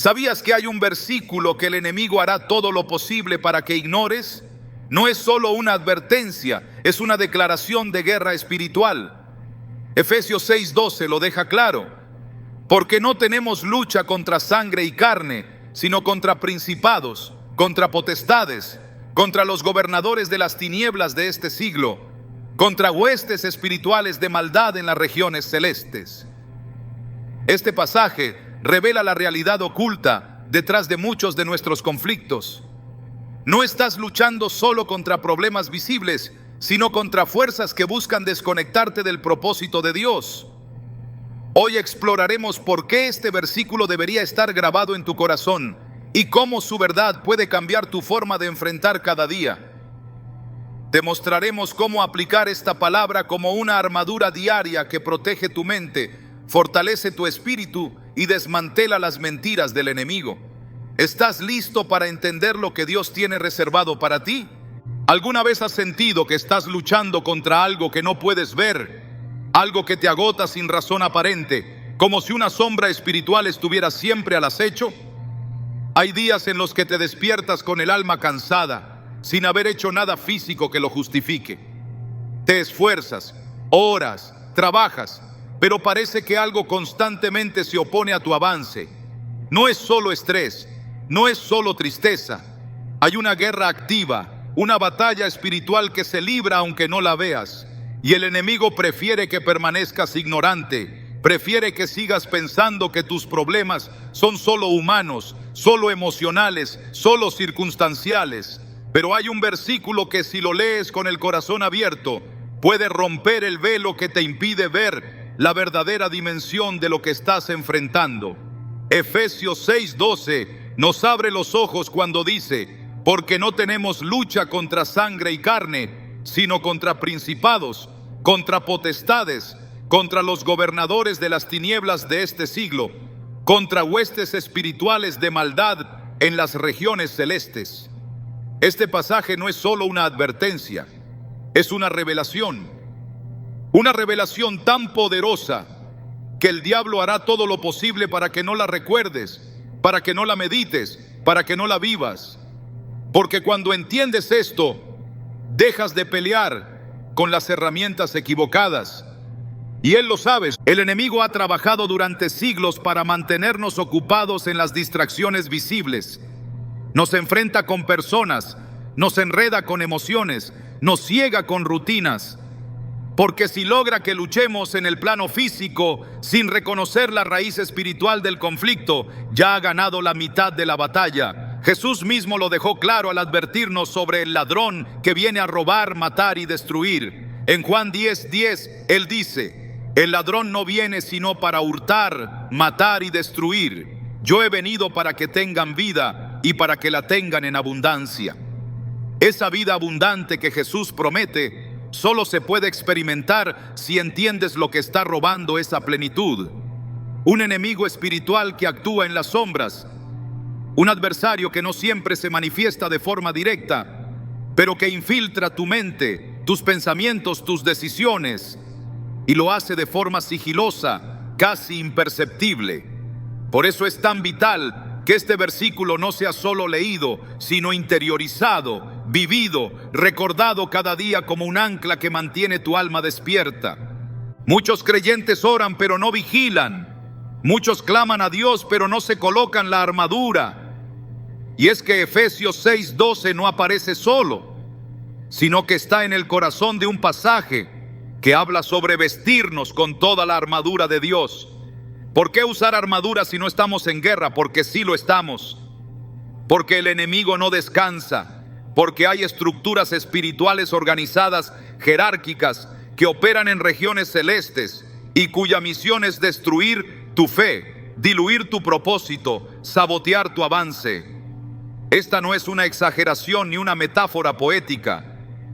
¿Sabías que hay un versículo que el enemigo hará todo lo posible para que ignores? No es solo una advertencia, es una declaración de guerra espiritual. Efesios 6:12 lo deja claro. Porque no tenemos lucha contra sangre y carne, sino contra principados, contra potestades, contra los gobernadores de las tinieblas de este siglo, contra huestes espirituales de maldad en las regiones celestes. Este pasaje revela la realidad oculta detrás de muchos de nuestros conflictos. No estás luchando solo contra problemas visibles, sino contra fuerzas que buscan desconectarte del propósito de Dios. Hoy exploraremos por qué este versículo debería estar grabado en tu corazón y cómo su verdad puede cambiar tu forma de enfrentar cada día. Te mostraremos cómo aplicar esta palabra como una armadura diaria que protege tu mente, fortalece tu espíritu y desmantela las mentiras del enemigo. ¿Estás listo para entender lo que Dios tiene reservado para ti? ¿Alguna vez has sentido que estás luchando contra algo que no puedes ver? Algo que te agota sin razón aparente, como si una sombra espiritual estuviera siempre al acecho. Hay días en los que te despiertas con el alma cansada, sin haber hecho nada físico que lo justifique. Te esfuerzas, oras, trabajas, pero parece que algo constantemente se opone a tu avance. No es solo estrés, no es solo tristeza. Hay una guerra activa, una batalla espiritual que se libra aunque no la veas. Y el enemigo prefiere que permanezcas ignorante, prefiere que sigas pensando que tus problemas son solo humanos, solo emocionales, solo circunstanciales. Pero hay un versículo que si lo lees con el corazón abierto, puede romper el velo que te impide ver la verdadera dimensión de lo que estás enfrentando. Efesios 6:12 nos abre los ojos cuando dice: porque no tenemos lucha contra sangre y carne, sino contra principados, contra potestades, contra los gobernadores de las tinieblas de este siglo, contra huestes espirituales de maldad en las regiones celestes. Este pasaje no es solo una advertencia, es una revelación tan poderosa que el diablo hará todo lo posible para que no la recuerdes, para que no la medites, para que no la vivas. Porque cuando entiendes esto, dejas de pelear con las herramientas equivocadas. Y él lo sabe, el enemigo ha trabajado durante siglos para mantenernos ocupados en las distracciones visibles. Nos enfrenta con personas, nos enreda con emociones, nos ciega con rutinas. Porque si logra que luchemos en el plano físico sin reconocer la raíz espiritual del conflicto, ya ha ganado la mitad de la batalla. Jesús mismo lo dejó claro al advertirnos sobre el ladrón que viene a robar, matar y destruir. En Juan 10:10, Él dice: el ladrón no viene sino para hurtar, matar y destruir. Yo he venido para que tengan vida y para que la tengan en abundancia. Esa vida abundante que Jesús promete solo se puede experimentar si entiendes lo que está robando esa plenitud. Un enemigo espiritual que actúa en las sombras, un adversario que no siempre se manifiesta de forma directa, pero que infiltra tu mente, tus pensamientos, tus decisiones, y lo hace de forma sigilosa, casi imperceptible. Por eso es tan vital que este versículo no sea solo leído, sino interiorizado, vivido, recordado cada día como un ancla que mantiene tu alma despierta. Muchos creyentes oran pero no vigilan. Muchos claman a Dios pero no se colocan la armadura. Y es que Efesios 6:12 no aparece solo, sino que está en el corazón de un pasaje que habla sobre vestirnos con toda la armadura de Dios. ¿Por qué usar armadura si no estamos en guerra? Porque sí lo estamos. Porque el enemigo no descansa. Porque hay estructuras espirituales organizadas, jerárquicas, que operan en regiones celestes y cuya misión es destruir tu fe, diluir tu propósito, sabotear tu avance. Esta no es una exageración ni una metáfora poética.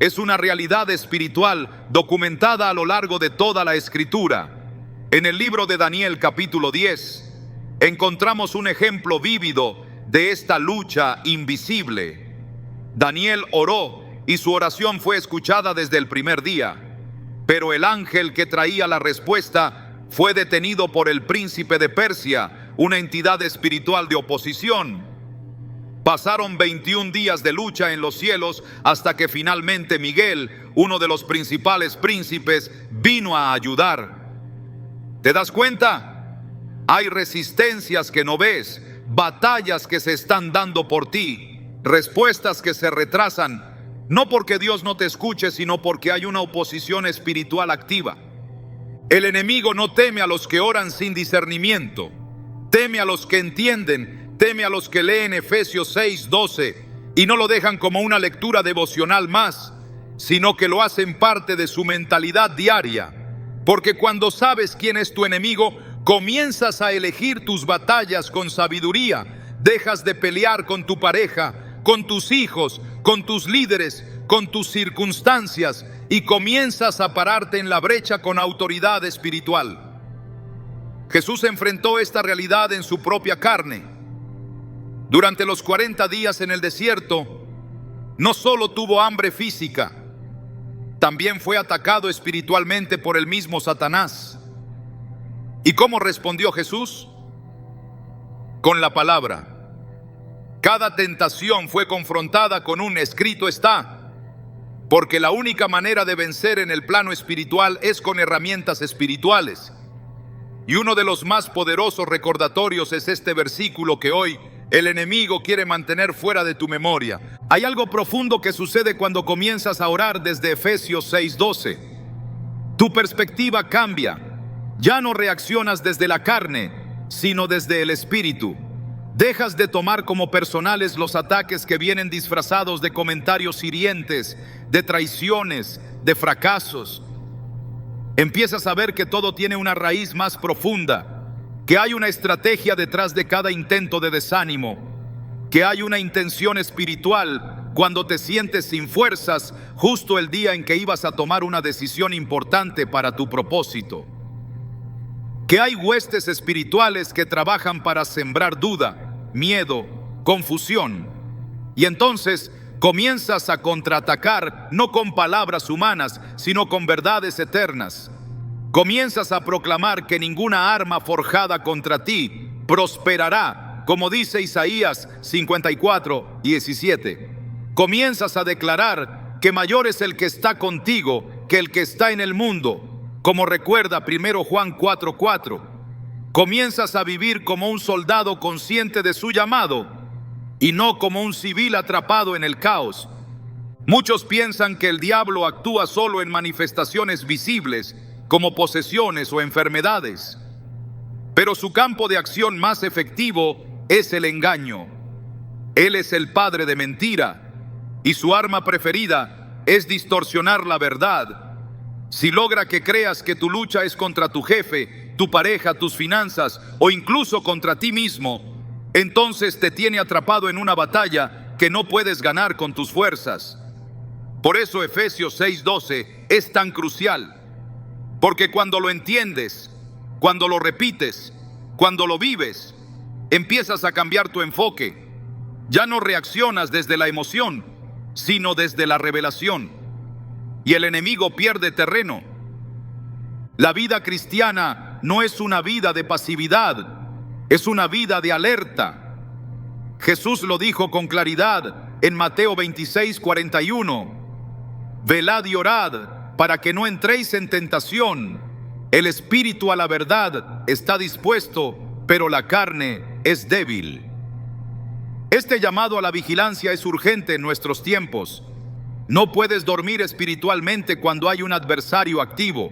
Es una realidad espiritual documentada a lo largo de toda la Escritura. En el libro de Daniel capítulo 10 encontramos un ejemplo vívido de esta lucha invisible. Daniel oró y su oración fue escuchada desde el primer día, pero el ángel que traía la respuesta fue detenido por el príncipe de Persia una entidad espiritual de oposición. Pasaron 21 días de lucha en los cielos hasta que finalmente Miguel, uno de los principales príncipes, vino a ayudar. ¿Te das cuenta? Hay resistencias que no ves, batallas que se están dando por ti, respuestas que se retrasan, no porque Dios no te escuche, sino porque hay una oposición espiritual activa. El enemigo no teme a los que oran sin discernimiento, teme a los que entienden, teme a los que leen Efesios 6:12 y no lo dejan como una lectura devocional más, sino que lo hacen parte de su mentalidad diaria. Porque cuando sabes quién es tu enemigo, comienzas a elegir tus batallas con sabiduría. Dejas de pelear con tu pareja, con tus hijos, con tus líderes, con tus circunstancias y comienzas a pararte en la brecha con autoridad espiritual. Jesús enfrentó esta realidad en su propia carne. Durante los 40 días en el desierto, no solo tuvo hambre física, también fue atacado espiritualmente por el mismo Satanás. ¿Y cómo respondió Jesús? Con la palabra. Cada tentación fue confrontada con un escrito está, porque la única manera de vencer en el plano espiritual es con herramientas espirituales. Y uno de los más poderosos recordatorios es este versículo que hoy el enemigo quiere mantener fuera de tu memoria. Hay algo profundo que sucede cuando comienzas a orar desde Efesios 6:12. Tu perspectiva cambia. Ya no reaccionas desde la carne, sino desde el espíritu. Dejas de tomar como personales los ataques que vienen disfrazados de comentarios hirientes, de traiciones, de fracasos. Empiezas a ver que todo tiene una raíz más profunda, que hay una estrategia detrás de cada intento de desánimo, que hay una intención espiritual cuando te sientes sin fuerzas justo el día en que ibas a tomar una decisión importante para tu propósito, que hay huestes espirituales que trabajan para sembrar duda, miedo, confusión, y entonces comienzas a contraatacar no con palabras humanas, sino con verdades eternas. Comienzas a proclamar que ninguna arma forjada contra ti prosperará, como dice Isaías 54:17. Comienzas a declarar que mayor es el que está contigo que el que está en el mundo, como recuerda 1 Juan 4:4. Comienzas a vivir como un soldado consciente de su llamado y no como un civil atrapado en el caos. Muchos piensan que el diablo actúa solo en manifestaciones visibles, como posesiones o enfermedades, pero su campo de acción más efectivo es el engaño. Él es el padre de mentira y su arma preferida es distorsionar la verdad. Si logra que creas que tu lucha es contra tu jefe, tu pareja, tus finanzas o incluso contra ti mismo, entonces te tiene atrapado en una batalla que no puedes ganar con tus fuerzas. Por eso Efesios 6:12 es tan crucial. Porque cuando lo entiendes, cuando lo repites, cuando lo vives, empiezas a cambiar tu enfoque. Ya no reaccionas desde la emoción, sino desde la revelación. Y el enemigo pierde terreno. La vida cristiana no es una vida de pasividad, es una vida de alerta. Jesús lo dijo con claridad en Mateo 26:41. Velad y orad para que no entréis en tentación. El espíritu a la verdad está dispuesto, pero la carne es débil. Este llamado a la vigilancia es urgente en nuestros tiempos. No puedes dormir espiritualmente cuando hay un adversario activo.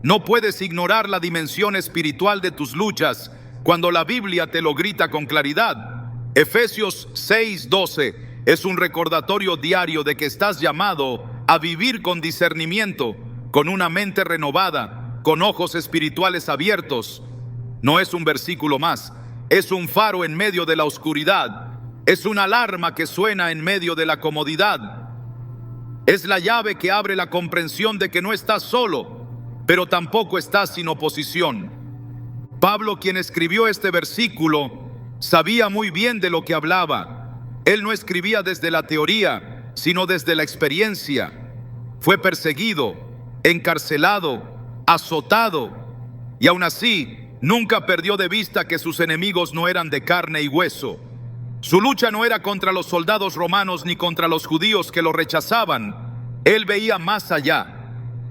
No puedes ignorar la dimensión espiritual de tus luchas cuando la Biblia te lo grita con claridad. Efesios 6:12 es un recordatorio diario de que estás llamado a vivir con discernimiento, con una mente renovada, con ojos espirituales abiertos. No es un versículo más, es un faro en medio de la oscuridad, es una alarma que suena en medio de la comodidad. Es la llave que abre la comprensión de que no estás solo, pero tampoco estás sin oposición. Pablo, quien escribió este versículo, sabía muy bien de lo que hablaba. Él no escribía desde la teoría, sino desde la experiencia. Fue perseguido, encarcelado, azotado, y aún así Nunca perdió de vista que sus enemigos no eran de carne y hueso. Su lucha no era contra los soldados romanos ni contra los judíos que lo rechazaban. Él veía más allá.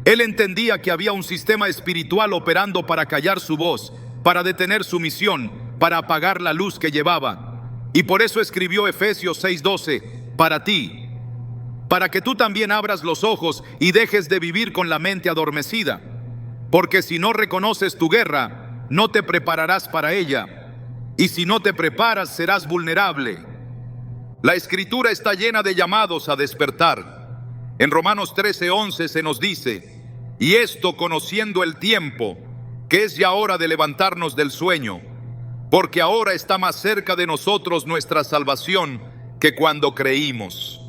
Él entendía que había un sistema espiritual operando para callar su voz, para detener su misión, para apagar la luz que llevaba. Y por eso escribió Efesios 6:12, para ti, para que tú también abras los ojos y dejes de vivir con la mente adormecida. Porque si no reconoces tu guerra, no te prepararás para ella. Y si no te preparas, serás vulnerable. La Escritura está llena de llamados a despertar. En Romanos 13:11 se nos dice, y esto conociendo el tiempo, que es ya hora de levantarnos del sueño, porque ahora está más cerca de nosotros nuestra salvación que cuando creímos.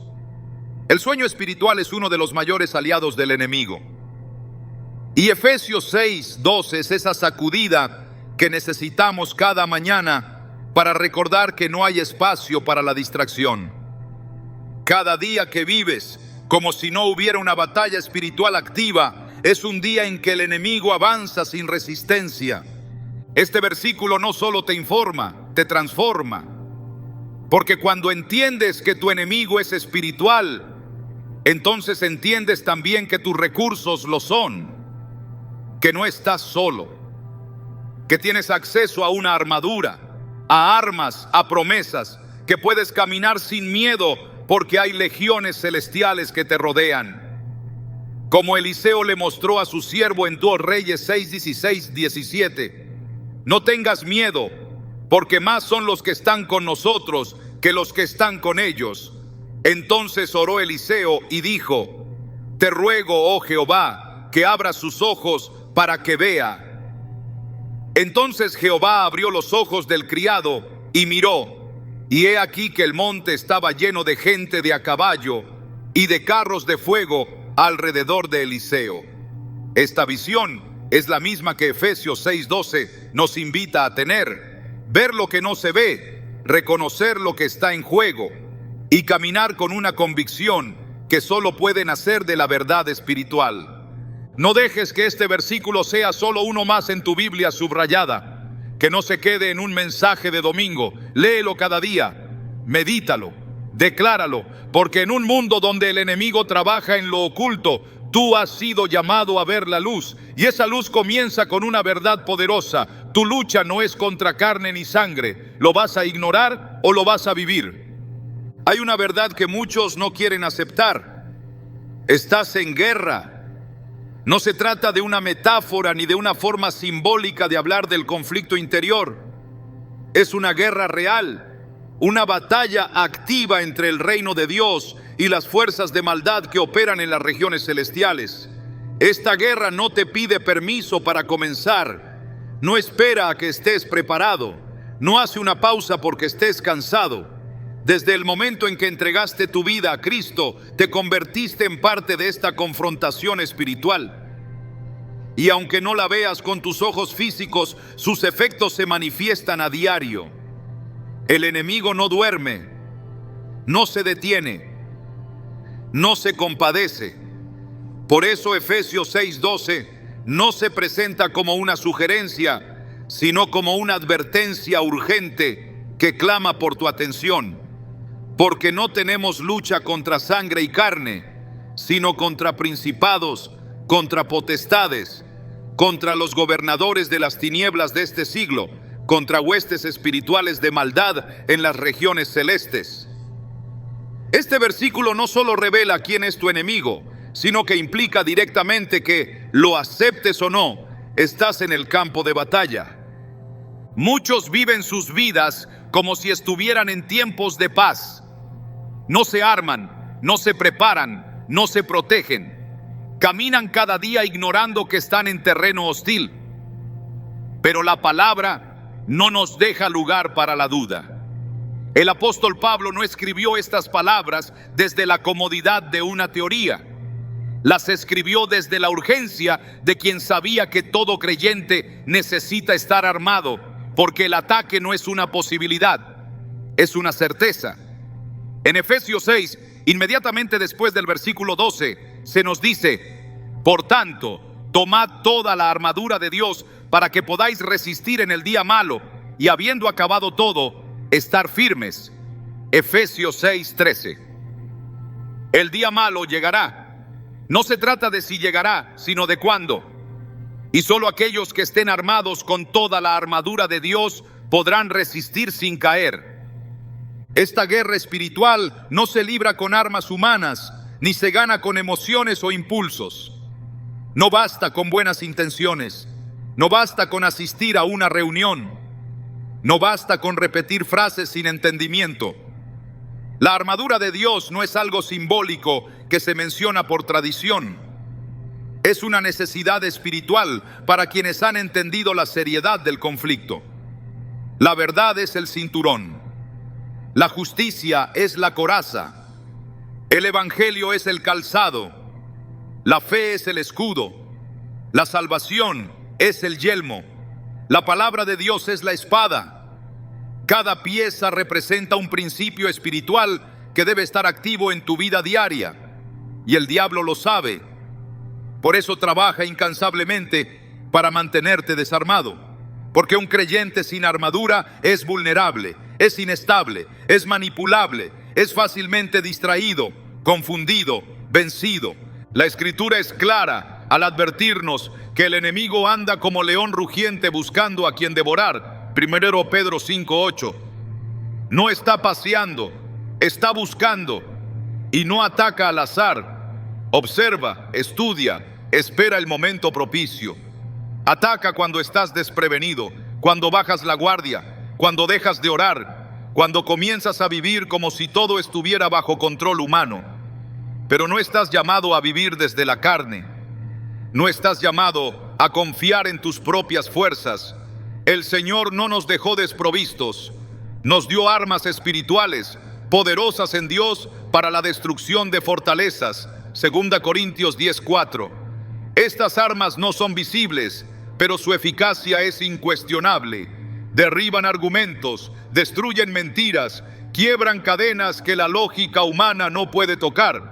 El sueño espiritual es uno de los mayores aliados del enemigo. Y Efesios 6:12 es esa sacudida que necesitamos cada mañana para recordar que no hay espacio para la distracción. Cada día que vives como si no hubiera una batalla espiritual activa es un día en que el enemigo avanza sin resistencia. Este versículo no solo te informa, te transforma. Porque cuando entiendes que tu enemigo es espiritual, entonces entiendes también que tus recursos lo son, que no estás solo, que tienes acceso a una armadura, a armas, a promesas, que puedes caminar sin miedo porque hay legiones celestiales que te rodean. Como Eliseo le mostró a su siervo en 2 Reyes 6:16-17, no tengas miedo, porque más son los que están con nosotros que los que están con ellos. Entonces oró Eliseo y dijo, te ruego, oh Jehová, que abras sus ojos para que vea. Entonces Jehová abrió los ojos del criado y miró, y he aquí que el monte estaba lleno de gente de a caballo y de carros de fuego alrededor de Eliseo. Esta visión es la misma que Efesios 6:12 nos invita a tener: ver lo que no se ve, reconocer lo que está en juego y caminar con una convicción que solo puede nacer de la verdad espiritual. No dejes que este versículo sea solo uno más en tu Biblia subrayada, que no se quede en un mensaje de domingo. Léelo cada día, medítalo, decláralo, porque en un mundo donde el enemigo trabaja en lo oculto, tú has sido llamado a ver la luz, y esa luz comienza con una verdad poderosa. Tu lucha no es contra carne ni sangre. ¿Lo vas a ignorar o lo vas a vivir? Hay una verdad que muchos no quieren aceptar. Estás en guerra. No se trata de una metáfora ni de una forma simbólica de hablar del conflicto interior. Es una guerra real, una batalla activa entre el reino de Dios y las fuerzas de maldad que operan en las regiones celestiales. Esta guerra no te pide permiso para comenzar, no espera a que estés preparado, no hace una pausa porque estés cansado. Desde el momento en que entregaste tu vida a Cristo, te convertiste en parte de esta confrontación espiritual. Y aunque no la veas con tus ojos físicos, sus efectos se manifiestan a diario. El enemigo no duerme, no se detiene, no se compadece. Por eso Efesios 6:12 no se presenta como una sugerencia, sino como una advertencia urgente que clama por tu atención. Porque no tenemos lucha contra sangre y carne, sino contra principados, contra potestades, contra los gobernadores de las tinieblas de este siglo, contra huestes espirituales de maldad en las regiones celestes. Este versículo no solo revela quién es tu enemigo, sino que implica directamente que, lo aceptes o no, estás en el campo de batalla. Muchos viven sus vidas como si estuvieran en tiempos de paz. No se arman, no se preparan, no se protegen. Caminan cada día ignorando que están en terreno hostil. Pero la palabra no nos deja lugar para la duda. El apóstol Pablo no escribió estas palabras desde la comodidad de una teoría. Las escribió desde la urgencia de quien sabía que todo creyente necesita estar armado, porque el ataque no es una posibilidad, es una certeza. En Efesios 6, inmediatamente después del versículo 12, se nos dice: por tanto, tomad toda la armadura de Dios para que podáis resistir en el día malo y habiendo acabado todo, estar firmes. Efesios 6:13. El día malo llegará. No se trata de si llegará, sino de cuándo. Y solo aquellos que estén armados con toda la armadura de Dios podrán resistir sin caer. Esta guerra espiritual no se libra con armas humanas, ni se gana con emociones o impulsos. No basta con buenas intenciones. No basta con asistir a una reunión. No basta con repetir frases sin entendimiento. La armadura de Dios no es algo simbólico que se menciona por tradición. Es una necesidad espiritual para quienes han entendido la seriedad del conflicto. La verdad es el cinturón. La justicia es la coraza. El evangelio es el calzado. La fe es el escudo. La salvación es el yelmo. La palabra de Dios es la espada. Cada pieza representa un principio espiritual que debe estar activo en tu vida diaria. Y el diablo lo sabe. Por eso trabaja incansablemente para mantenerte desarmado. Porque un creyente sin armadura es vulnerable, es inestable, es manipulable, es fácilmente distraído, confundido, vencido. La Escritura es clara al advertirnos que el enemigo anda como león rugiente buscando a quien devorar. 1 Pedro 5:8. No está paseando, está buscando y no ataca al azar. Observa, estudia, espera el momento propicio. Ataca cuando estás desprevenido, cuando bajas la guardia, cuando dejas de orar, cuando comienzas a vivir como si todo estuviera bajo control humano. Pero no estás llamado a vivir desde la carne. No estás llamado a confiar en tus propias fuerzas. El Señor no nos dejó desprovistos. Nos dio armas espirituales, poderosas en Dios para la destrucción de fortalezas. 2 Corintios 10:4. Estas armas no son visibles, pero su eficacia es incuestionable. Derriban argumentos, destruyen mentiras, quiebran cadenas que la lógica humana no puede tocar.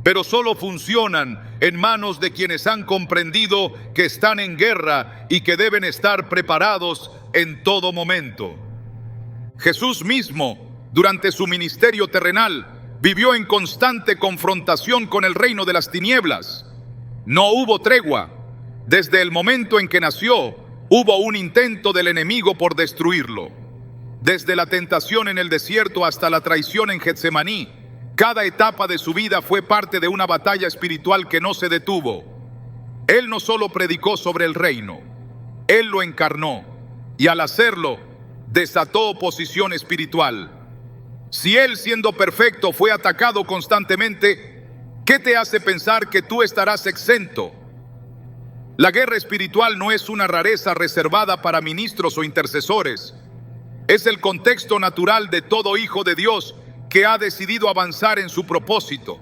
Pero solo funcionan en manos de quienes han comprendido que están en guerra y que deben estar preparados en todo momento. Jesús mismo, durante su ministerio terrenal, vivió en constante confrontación con el reino de las tinieblas. No hubo tregua. Desde el momento en que nació, hubo un intento del enemigo por destruirlo. Desde la tentación en el desierto hasta la traición en Getsemaní, cada etapa de su vida fue parte de una batalla espiritual que no se detuvo. Él no solo predicó sobre el reino, Él lo encarnó y al hacerlo, desató oposición espiritual. Si Él, siendo perfecto, fue atacado constantemente, ¿qué te hace pensar que tú estarás exento? La guerra espiritual no es una rareza reservada para ministros o intercesores. Es el contexto natural de todo hijo de Dios que ha decidido avanzar en su propósito.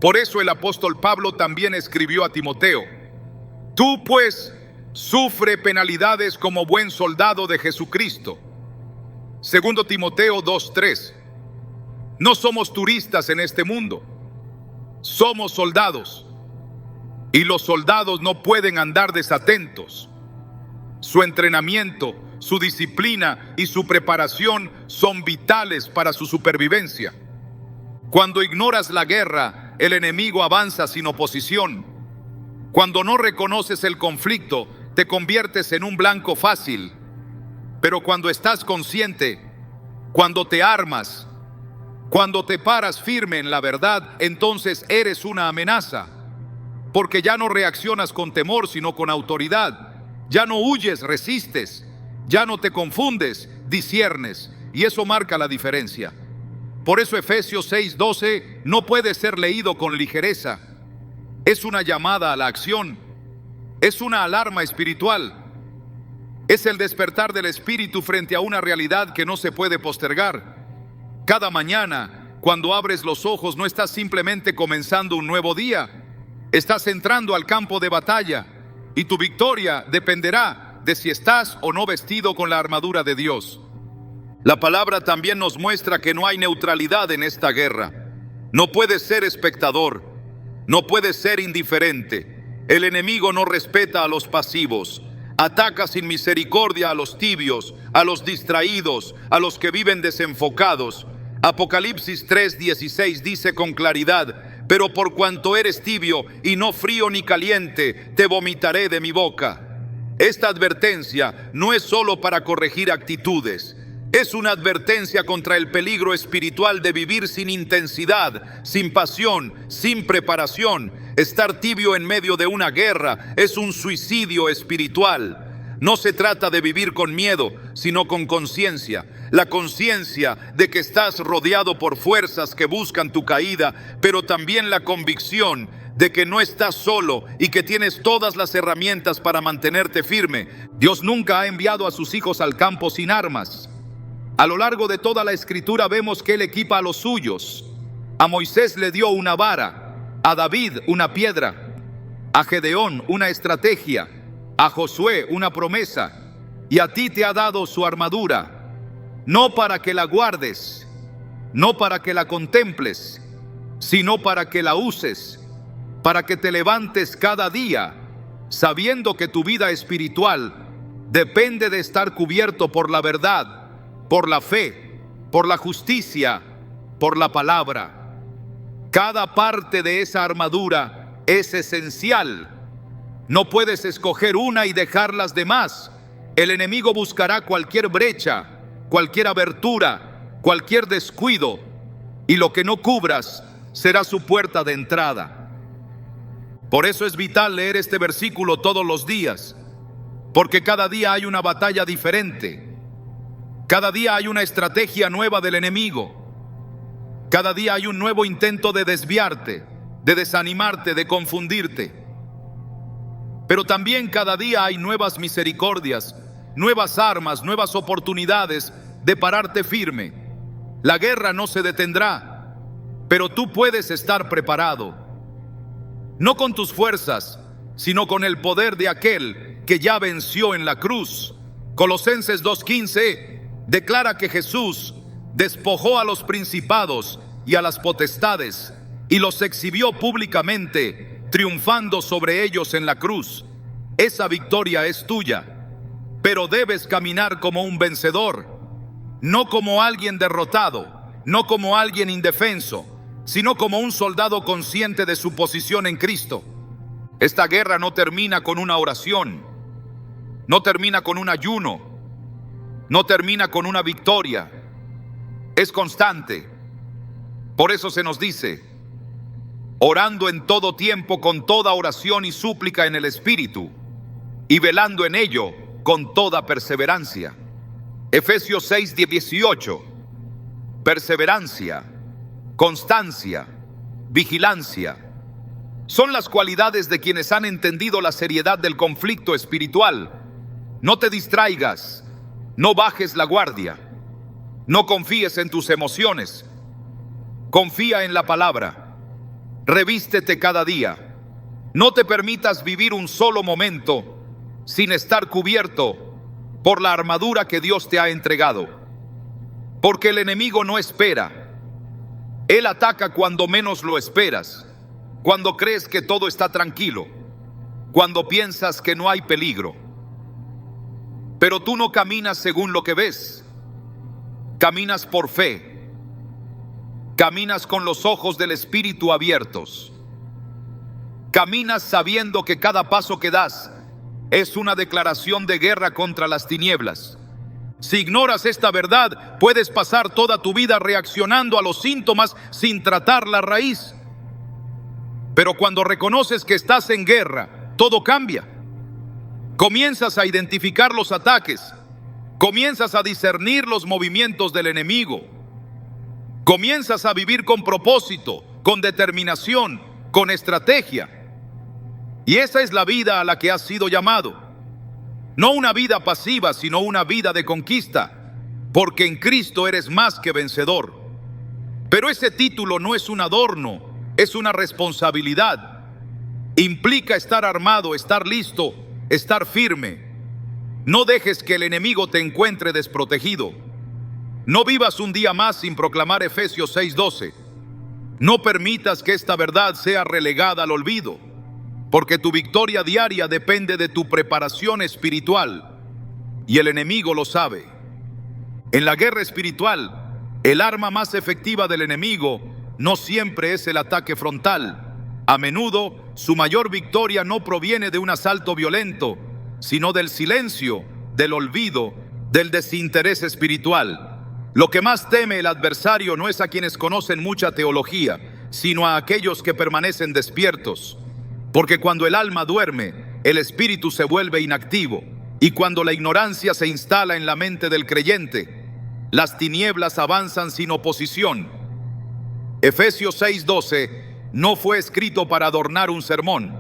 Por eso el apóstol Pablo también escribió a Timoteo: tú pues sufre penalidades como buen soldado de Jesucristo. 2 Timoteo 2:3. No somos turistas en este mundo, somos soldados. Y los soldados no pueden andar desatentos. Su entrenamiento, su disciplina y su preparación son vitales para su supervivencia. Cuando ignoras la guerra, el enemigo avanza sin oposición. Cuando no reconoces el conflicto, te conviertes en un blanco fácil. Pero cuando estás consciente, cuando te armas, cuando te paras firme en la verdad, entonces eres una amenaza. Porque ya no reaccionas con temor, sino con autoridad. Ya no huyes, resistes. Ya no te confundes, disciernes. Y eso marca la diferencia. Por eso Efesios 6:12 no puede ser leído con ligereza. Es una llamada a la acción. Es una alarma espiritual. Es el despertar del espíritu frente a una realidad que no se puede postergar. Cada mañana, cuando abres los ojos, no estás simplemente comenzando un nuevo día. Estás entrando al campo de batalla y tu victoria dependerá de si estás o no vestido con la armadura de Dios. La palabra también nos muestra que no hay neutralidad en esta guerra. No puedes ser espectador, no puedes ser indiferente. El enemigo no respeta a los pasivos. Ataca sin misericordia a los tibios, a los distraídos, a los que viven desenfocados. Apocalipsis 3:16 dice con claridad: pero por cuanto eres tibio y no frío ni caliente, te vomitaré de mi boca. Esta advertencia no es solo para corregir actitudes, es una advertencia contra el peligro espiritual de vivir sin intensidad, sin pasión, sin preparación. Estar tibio en medio de una guerra es un suicidio espiritual. No se trata de vivir con miedo, sino con conciencia. La conciencia de que estás rodeado por fuerzas que buscan tu caída, pero también la convicción de que no estás solo y que tienes todas las herramientas para mantenerte firme. Dios nunca ha enviado a sus hijos al campo sin armas. A lo largo de toda la escritura vemos que Él equipa a los suyos. A Moisés le dio una vara, a David una piedra, a Gedeón una estrategia, a Josué una promesa, y a ti te ha dado su armadura, no para que la guardes, no para que la contemples, sino para que la uses, para que te levantes cada día, sabiendo que tu vida espiritual depende de estar cubierto por la verdad, por la fe, por la justicia, por la palabra. Cada parte de esa armadura es esencial. No puedes escoger una y dejar las demás. El enemigo buscará cualquier brecha, cualquier abertura, cualquier descuido, y lo que no cubras será su puerta de entrada. Por eso es vital leer este versículo todos los días, porque cada día hay una batalla diferente. Cada día hay una estrategia nueva del enemigo. Cada día hay un nuevo intento de desviarte, de desanimarte, de confundirte. Pero también cada día hay nuevas misericordias, nuevas armas, nuevas oportunidades de pararte firme. La guerra no se detendrá, pero tú puedes estar preparado. No con tus fuerzas, sino con el poder de aquel que ya venció en la cruz. Colosenses 2:15 declara que Jesús despojó a los principados y a las potestades y los exhibió públicamente, triunfando sobre ellos en la cruz. Esa victoria es tuya, pero debes caminar como un vencedor, no como alguien derrotado, no como alguien indefenso, sino como un soldado consciente de su posición en Cristo. Esta guerra no termina con una oración, no termina con un ayuno, no termina con una victoria, es constante. Por eso se nos dice: orando en todo tiempo con toda oración y súplica en el Espíritu, y velando en ello con toda perseverancia. Efesios 6:18. Perseverancia, constancia, vigilancia, son las cualidades de quienes han entendido la seriedad del conflicto espiritual. No te distraigas, no bajes la guardia, no confíes en tus emociones, confía en la palabra, revístete cada día. No te permitas vivir un solo momento sin estar cubierto por la armadura que Dios te ha entregado, porque el enemigo no espera. Él ataca cuando menos lo esperas, cuando crees que todo está tranquilo, cuando piensas que no hay peligro. Pero tú no caminas según lo que ves, caminas por fe, caminas con los ojos del Espíritu abiertos, caminas sabiendo que cada paso que das es una declaración de guerra contra las tinieblas. Si ignoras esta verdad, puedes pasar toda tu vida reaccionando a los síntomas sin tratar la raíz. Pero cuando reconoces que estás en guerra, todo cambia. Comienzas a identificar los ataques, comienzas a discernir los movimientos del enemigo, comienzas a vivir con propósito, con determinación, con estrategia. Y esa es la vida a la que has sido llamado. No una vida pasiva, sino una vida de conquista, porque en Cristo eres más que vencedor. Pero ese título no es un adorno, es una responsabilidad. Implica estar armado, estar listo, estar firme. No dejes que el enemigo te encuentre desprotegido. No vivas un día más sin proclamar Efesios 6:12. No permitas que esta verdad sea relegada al olvido. porque tu victoria diaria depende de tu preparación espiritual, y el enemigo lo sabe. En la guerra espiritual, el arma más efectiva del enemigo no siempre es el ataque frontal. A menudo, su mayor victoria no proviene de un asalto violento, sino del silencio, del olvido, del desinterés espiritual. Lo que más teme el adversario no es a quienes conocen mucha teología, sino a aquellos que permanecen despiertos. Porque cuando el alma duerme, el espíritu se vuelve inactivo, y cuando la ignorancia se instala en la mente del creyente, las tinieblas avanzan sin oposición. Efesios 6:12 no fue escrito para adornar un sermón.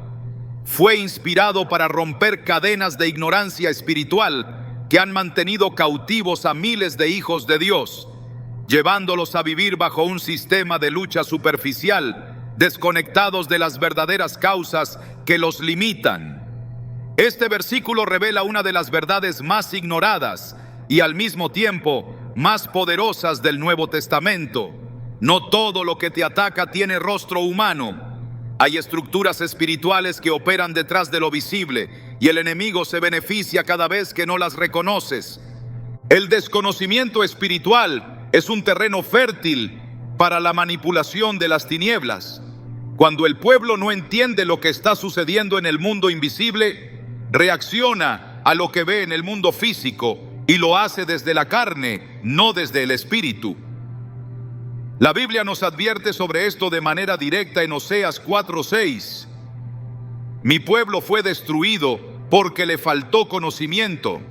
Fue inspirado para romper cadenas de ignorancia espiritual que han mantenido cautivos a miles de hijos de Dios, llevándolos a vivir bajo un sistema de lucha superficial, desconectados de las verdaderas causas que los limitan. Este versículo revela una de las verdades más ignoradas y al mismo tiempo más poderosas del Nuevo Testamento. No todo lo que te ataca tiene rostro humano. Hay estructuras espirituales que operan detrás de lo visible, y el enemigo se beneficia cada vez que no las reconoces. El desconocimiento espiritual es un terreno fértil para la manipulación de las tinieblas. Cuando el pueblo no entiende lo que está sucediendo en el mundo invisible, reacciona a lo que ve en el mundo físico y lo hace desde la carne, no desde el espíritu. La Biblia nos advierte sobre esto de manera directa en Oseas 4:6. Mi pueblo fue destruido porque le faltó conocimiento.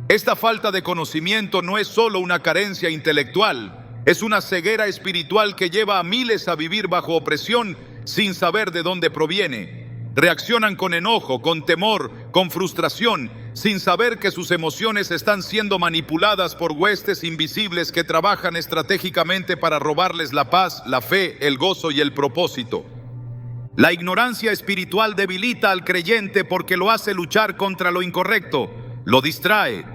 Esta falta de conocimiento no es solo una carencia intelectual, es una ceguera espiritual que lleva a miles a vivir bajo opresión sin saber de dónde proviene. Reaccionan con enojo, con temor, con frustración, sin saber que sus emociones están siendo manipuladas por huestes invisibles que trabajan estratégicamente para robarles la paz, la fe, el gozo y el propósito. La ignorancia espiritual debilita al creyente porque lo hace luchar contra lo incorrecto, lo distrae,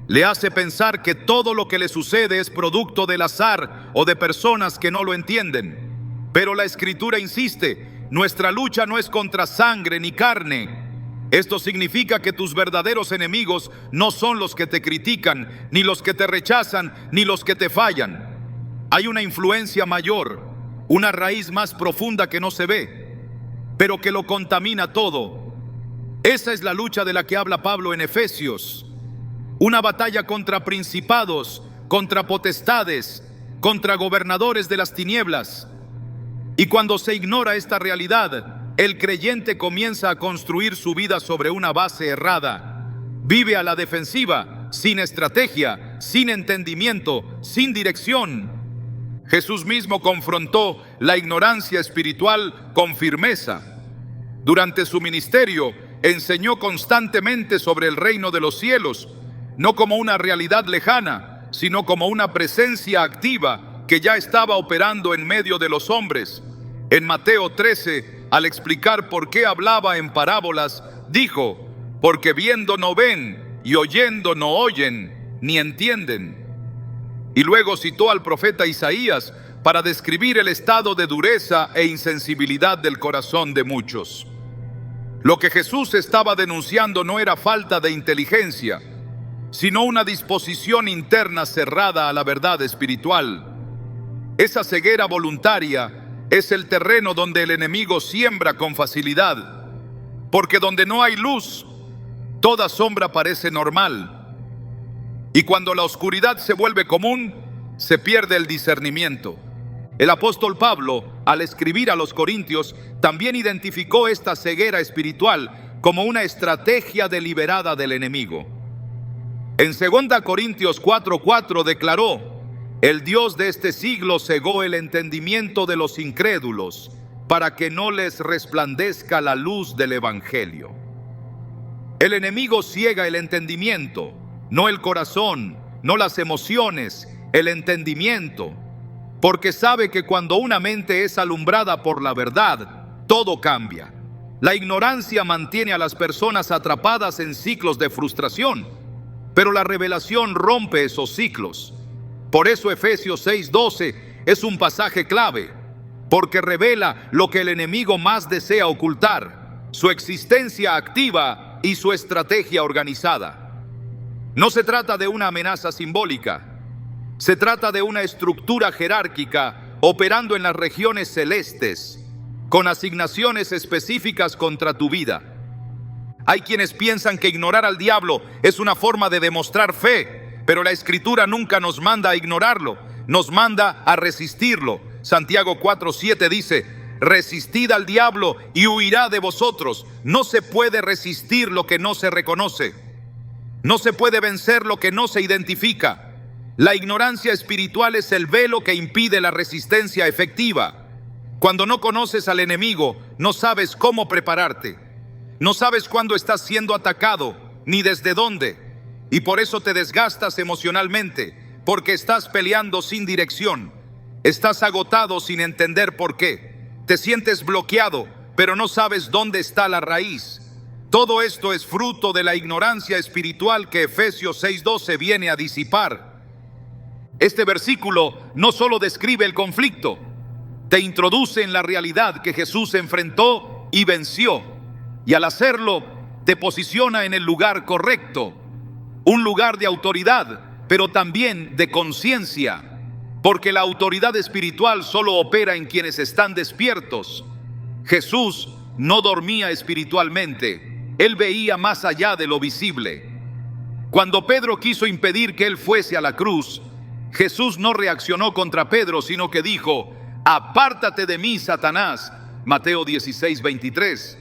le hace pensar que todo lo que le sucede es producto del azar o de personas que no lo entienden. Pero la Escritura insiste: nuestra lucha no es contra sangre ni carne. Esto significa que tus verdaderos enemigos no son los que te critican, ni los que te rechazan, ni los que te fallan. Hay una influencia mayor, una raíz más profunda que no se ve, pero que lo contamina todo. Esa es la lucha de la que habla Pablo en Efesios. Una batalla contra principados, contra potestades, contra gobernadores de las tinieblas. Y cuando se ignora esta realidad, el creyente comienza a construir su vida sobre una base errada. Vive a la defensiva, sin estrategia, sin entendimiento, sin dirección. Jesús mismo confrontó la ignorancia espiritual con firmeza. Durante su ministerio, enseñó constantemente sobre el reino de los cielos, no como una realidad lejana, sino como una presencia activa que ya estaba operando en medio de los hombres. En Mateo 13, al explicar por qué hablaba en parábolas, dijo: porque viendo no ven y oyendo no oyen, ni entienden. Y luego citó al profeta Isaías para describir el estado de dureza e insensibilidad del corazón de muchos. Lo que Jesús estaba denunciando no era falta de inteligencia, sino una disposición interna cerrada a la verdad espiritual. Esa ceguera voluntaria es el terreno donde el enemigo siembra con facilidad, porque donde no hay luz, toda sombra parece normal. Y cuando la oscuridad se vuelve común, se pierde el discernimiento. El apóstol Pablo, al escribir a los Corintios, también identificó esta ceguera espiritual como una estrategia deliberada del enemigo. En 2 Corintios 4:4 declaró: el Dios de este siglo cegó el entendimiento de los incrédulos para que no les resplandezca la luz del Evangelio. El enemigo ciega el entendimiento, no el corazón, no las emociones, el entendimiento, porque sabe que cuando una mente es alumbrada por la verdad, todo cambia. La ignorancia mantiene a las personas atrapadas en ciclos de frustración, pero la revelación rompe esos ciclos. Por eso Efesios 6:12 es un pasaje clave. porque revela lo que el enemigo más desea ocultar, su existencia activa y su estrategia organizada. No se trata de una amenaza simbólica, se trata de una estructura jerárquica operando en las regiones celestes, con asignaciones específicas contra tu vida. Hay quienes piensan que ignorar al diablo es una forma de demostrar fe, pero la Escritura nunca nos manda a ignorarlo, nos manda a resistirlo. Santiago 4:7 dice: resistid al diablo y huirá de vosotros. No se puede resistir lo que no se reconoce. No se puede vencer lo que no se identifica. La ignorancia espiritual es el velo que impide la resistencia efectiva. Cuando no conoces al enemigo, no sabes cómo prepararte. No sabes cuándo estás siendo atacado, ni desde dónde. Y por eso te desgastas emocionalmente, porque estás peleando sin dirección. Estás agotado sin entender por qué. Te sientes bloqueado, pero no sabes dónde está la raíz. Todo esto es fruto de la ignorancia espiritual que Efesios 6:12 viene a disipar. Este versículo no solo describe el conflicto, te introduce en la realidad que Jesús enfrentó y venció, y al hacerlo te posiciona en el lugar correcto, un lugar de autoridad, pero también de conciencia, porque la autoridad espiritual solo opera en quienes están despiertos. Jesús no dormía espiritualmente, él veía más allá de lo visible. Cuando Pedro quiso impedir que él fuese a la cruz, Jesús no reaccionó contra Pedro, sino que dijo: apártate de mí, Satanás. Mateo 16:23.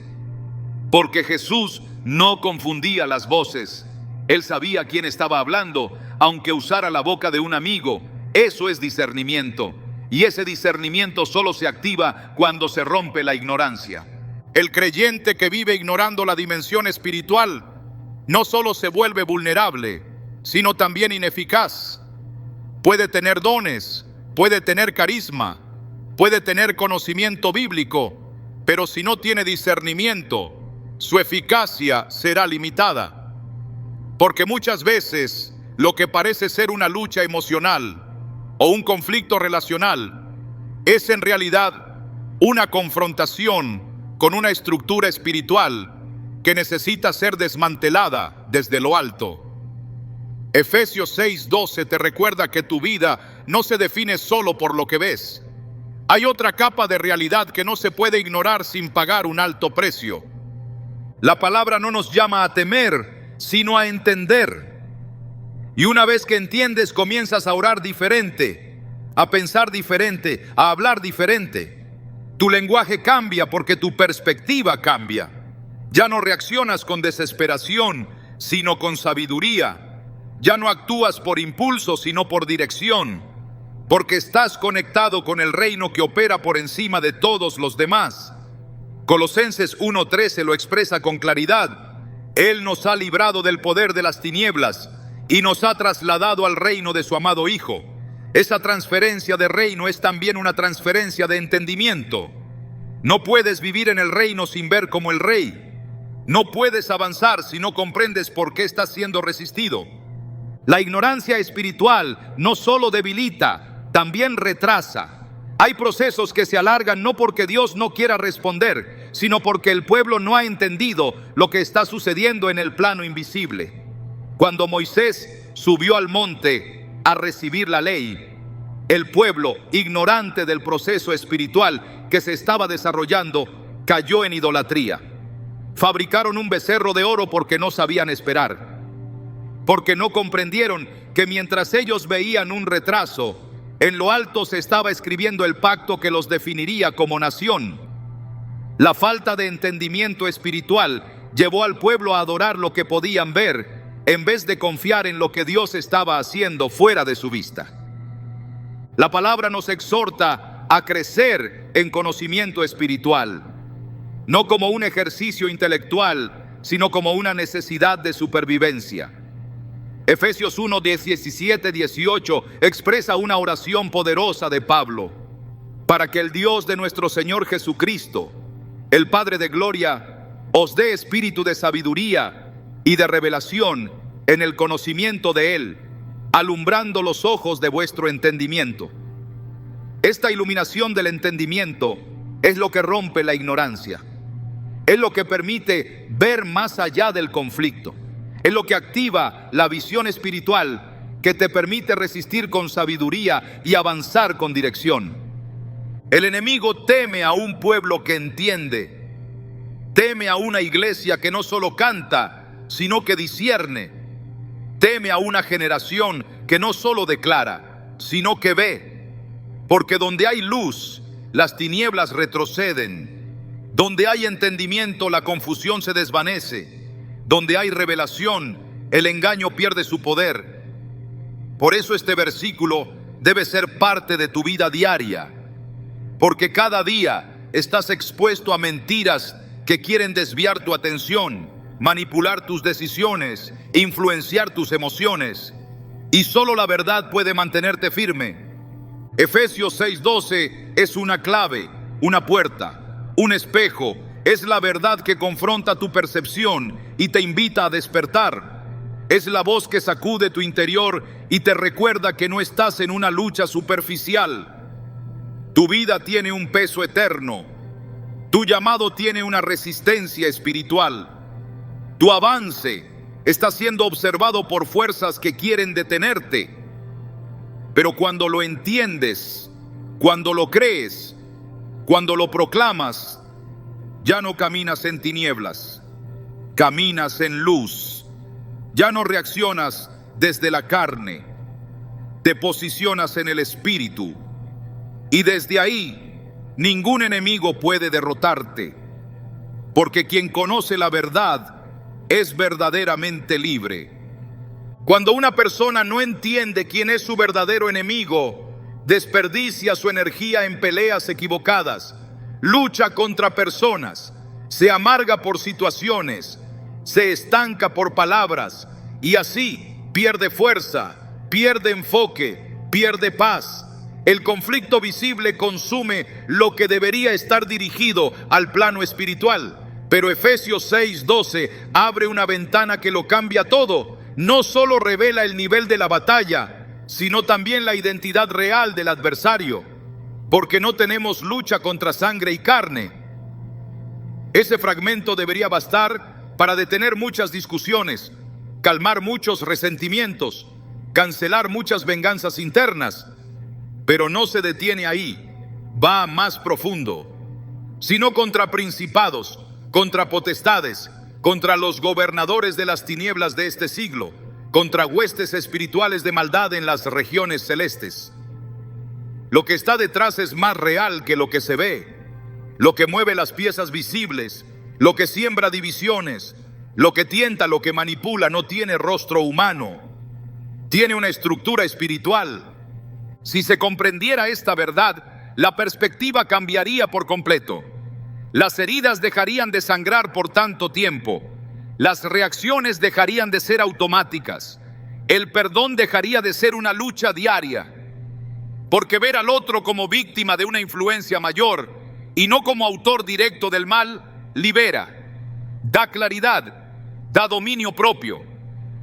Porque Jesús no confundía las voces. Él sabía quién estaba hablando, aunque usara la boca de un amigo. Eso es discernimiento. Y ese discernimiento solo se activa cuando se rompe la ignorancia. El creyente que vive ignorando la dimensión espiritual no solo se vuelve vulnerable, sino también ineficaz. Puede tener dones, puede tener carisma, puede tener conocimiento bíblico, pero si no tiene discernimiento, su eficacia será limitada. Porque muchas veces lo que parece ser una lucha emocional o un conflicto relacional es en realidad una confrontación con una estructura espiritual que necesita ser desmantelada desde lo alto. Efesios 6:12 te recuerda que tu vida no se define solo por lo que ves. Hay otra capa de realidad que no se puede ignorar sin pagar un alto precio. La palabra no nos llama a temer, sino a entender. Y una vez que entiendes, comienzas a orar diferente, a pensar diferente, a hablar diferente. Tu lenguaje cambia porque tu perspectiva cambia. Ya no reaccionas con desesperación, sino con sabiduría. Ya no actúas por impulso, sino por dirección, porque estás conectado con el reino que opera por encima de todos los demás. Colosenses 1:13 lo expresa con claridad. Él nos ha librado del poder de las tinieblas y nos ha trasladado al reino de su amado Hijo. Esa transferencia de reino es también una transferencia de entendimiento. No puedes vivir en el reino sin ver como el rey. No puedes avanzar si no comprendes por qué estás siendo resistido. La ignorancia espiritual no solo debilita, también retrasa. Hay procesos que se alargan no porque Dios no quiera responder, sino porque el pueblo no ha entendido lo que está sucediendo en el plano invisible. Cuando Moisés subió al monte a recibir la ley, el pueblo, ignorante del proceso espiritual que se estaba desarrollando, cayó en idolatría. Fabricaron un becerro de oro porque no sabían esperar. Porque no comprendieron que mientras ellos veían un retraso, en lo alto se estaba escribiendo el pacto que los definiría como nación. La falta de entendimiento espiritual llevó al pueblo a adorar lo que podían ver, en vez de confiar en lo que Dios estaba haciendo fuera de su vista. La palabra nos exhorta a crecer en conocimiento espiritual, no como un ejercicio intelectual, sino como una necesidad de supervivencia. Efesios 1:17-18 expresa una oración poderosa de Pablo: para que el Dios de nuestro Señor Jesucristo, el Padre de gloria, os dé espíritu de sabiduría y de revelación en el conocimiento de Él, alumbrando los ojos de vuestro entendimiento. Esta iluminación del entendimiento es lo que rompe la ignorancia. Es lo que permite ver más allá del conflicto. Es lo que activa la visión espiritual que te permite resistir con sabiduría y avanzar con dirección. El enemigo teme a un pueblo que entiende. Teme a una iglesia que no solo canta, sino que discierne. Teme a una generación que no solo declara, sino que ve. Porque donde hay luz, las tinieblas retroceden. Donde hay entendimiento, la confusión se desvanece. Donde hay revelación, el engaño pierde su poder. Por eso este versículo debe ser parte de tu vida diaria. Porque cada día estás expuesto a mentiras que quieren desviar tu atención, manipular tus decisiones, influenciar tus emociones. Y solo la verdad puede mantenerte firme. Efesios 6:12 es una clave, una puerta. Un espejo, es la verdad que confronta tu percepción y te invita a despertar. Es la voz que sacude tu interior y te recuerda que no estás en una lucha superficial. Tu vida tiene un peso eterno. Tu llamado tiene una resistencia espiritual. Tu avance está siendo observado por fuerzas que quieren detenerte. Pero cuando lo entiendes, cuando lo crees, cuando lo proclamas, ya no caminas en tinieblas, caminas en luz. Ya no reaccionas desde la carne, te posicionas en el espíritu. Y desde ahí, ningún enemigo puede derrotarte, porque quien conoce la verdad es verdaderamente libre. Cuando una persona no entiende quién es su verdadero enemigo, desperdicia su energía en peleas equivocadas, lucha contra personas, se amarga por situaciones, se estanca por palabras y así pierde fuerza, pierde enfoque, pierde paz. El conflicto visible consume lo que debería estar dirigido al plano espiritual. Pero Efesios 6:12 abre una ventana que lo cambia todo. No solo revela el nivel de la batalla, sino también la identidad real del adversario, porque no tenemos lucha contra sangre y carne. Ese fragmento debería bastar para detener muchas discusiones, calmar muchos resentimientos, cancelar muchas venganzas internas, pero no se detiene ahí, va más profundo, sino contra principados, contra potestades, contra los gobernadores de las tinieblas de este siglo, contra huestes espirituales de maldad en las regiones celestes. Lo que está detrás es más real que lo que se ve. Lo que mueve las piezas visibles, lo que siembra divisiones, lo que tienta, lo que manipula, no tiene rostro humano. Tiene una estructura espiritual. Si se comprendiera esta verdad, la perspectiva cambiaría por completo. Las heridas dejarían de sangrar por tanto tiempo. Las reacciones dejarían de ser automáticas. El perdón dejaría de ser una lucha diaria. Porque ver al otro como víctima de una influencia mayor y no como autor directo del mal, libera, da claridad, da dominio propio.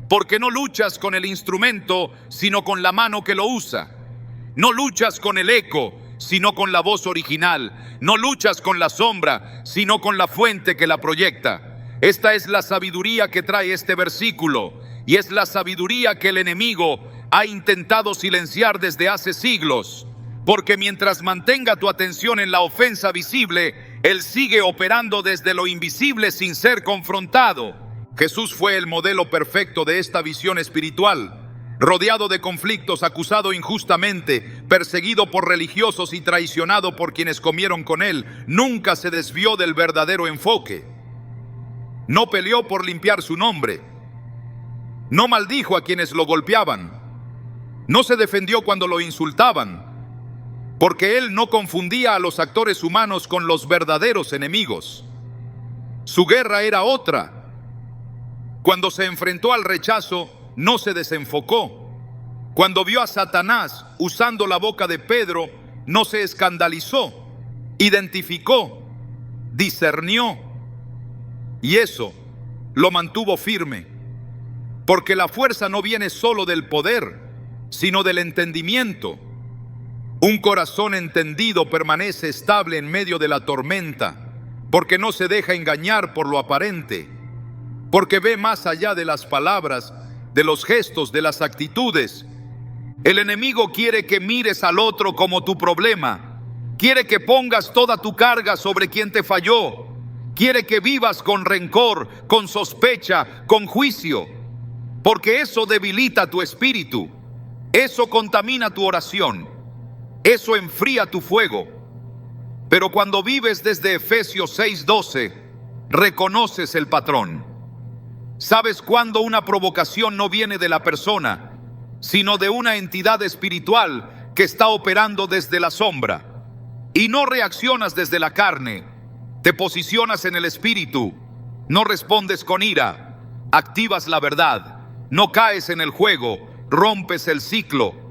Porque no luchas con el instrumento, sino con la mano que lo usa. No luchas con el eco, sino con la voz original. No luchas con la sombra, sino con la fuente que la proyecta. Esta es la sabiduría que trae este versículo, y es la sabiduría que el enemigo ha intentado silenciar desde hace siglos. Porque mientras mantenga tu atención en la ofensa visible, él sigue operando desde lo invisible sin ser confrontado. Jesús fue el modelo perfecto de esta visión espiritual. Rodeado de conflictos, acusado injustamente, perseguido por religiosos y traicionado por quienes comieron con él, nunca se desvió del verdadero enfoque. No peleó por limpiar su nombre. No maldijo a quienes lo golpeaban. No se defendió cuando lo insultaban, porque él no confundía a los actores humanos con los verdaderos enemigos. Su guerra era otra. Cuando se enfrentó al rechazo, no se desenfocó. Cuando vio a Satanás usando la boca de Pedro, no se escandalizó. Identificó, discernió, y eso lo mantuvo firme. Porque la fuerza no viene solo del poder, sino del entendimiento. Un corazón entendido permanece estable en medio de la tormenta, porque no se deja engañar por lo aparente, porque ve más allá de las palabras, de los gestos, de las actitudes. El enemigo quiere que mires al otro como tu problema, quiere que pongas toda tu carga sobre quien te falló, quiere que vivas con rencor, con sospecha, con juicio, porque eso debilita tu espíritu, eso contamina tu oración, eso enfría tu fuego. Pero cuando vives desde Efesios 6:12, reconoces el patrón. Sabes cuándo una provocación no viene de la persona, sino de una entidad espiritual que está operando desde la sombra. Y no reaccionas desde la carne, te posicionas en el espíritu, no respondes con ira, activas la verdad, no caes en el juego, rompes el ciclo.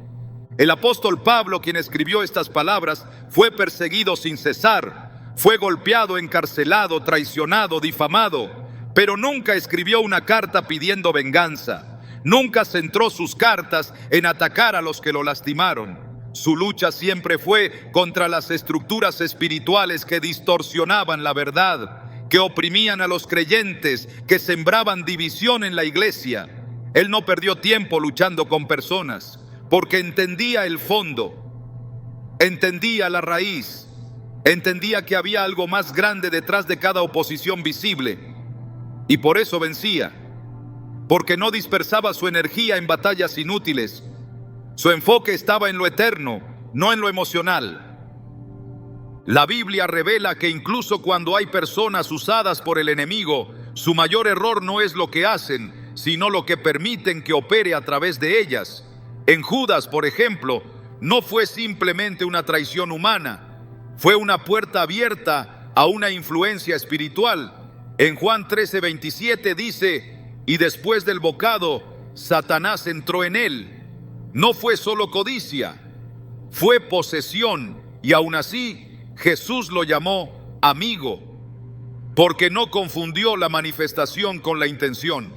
El apóstol Pablo, quien escribió estas palabras, fue perseguido sin cesar, fue golpeado, encarcelado, traicionado, difamado, pero nunca escribió una carta pidiendo venganza. Nunca centró sus cartas en atacar a los que lo lastimaron. Su lucha siempre fue contra las estructuras espirituales que distorsionaban la verdad, que oprimían a los creyentes, que sembraban división en la iglesia. Él no perdió tiempo luchando con personas, porque entendía el fondo, entendía la raíz, entendía que había algo más grande detrás de cada oposición visible, y por eso vencía, porque no dispersaba su energía en batallas inútiles. Su enfoque estaba en lo eterno, no en lo emocional. La Biblia revela que incluso cuando hay personas usadas por el enemigo, su mayor error no es lo que hacen, sino lo que permiten que opere a través de ellas. En Judas, por ejemplo, no fue simplemente una traición humana, fue una puerta abierta a una influencia espiritual. En Juan 13:27 dice: y después del bocado, Satanás entró en él. No fue solo codicia, fue posesión, y aún así Jesús lo llamó amigo, porque no confundió la manifestación con la intención,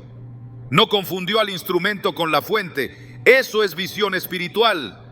no confundió al instrumento con la fuente. Eso es visión espiritual,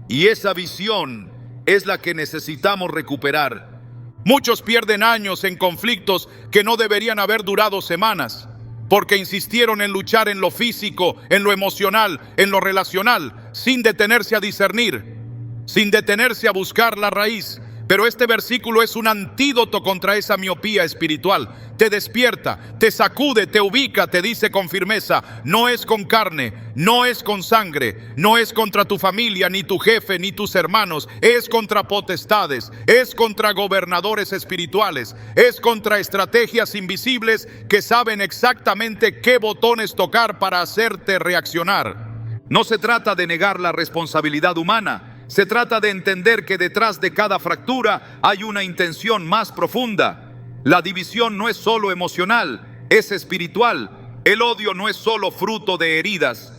y esa visión es la que necesitamos recuperar. Muchos pierden años en conflictos que no deberían haber durado semanas, porque insistieron en luchar en lo físico, en lo emocional, en lo relacional, sin detenerse a discernir, sin detenerse a buscar la raíz. Pero este versículo es un antídoto contra esa miopía espiritual. Te despierta, te sacude, te ubica, te dice con firmeza: no es con carne, no es con sangre, no es contra tu familia, ni tu jefe, ni tus hermanos, es contra potestades, es contra gobernadores espirituales, es contra estrategias invisibles que saben exactamente qué botones tocar para hacerte reaccionar. No se trata de negar la responsabilidad humana. Se trata de entender que detrás de cada fractura hay una intención más profunda. La división no es solo emocional, es espiritual. El odio no es solo fruto de heridas,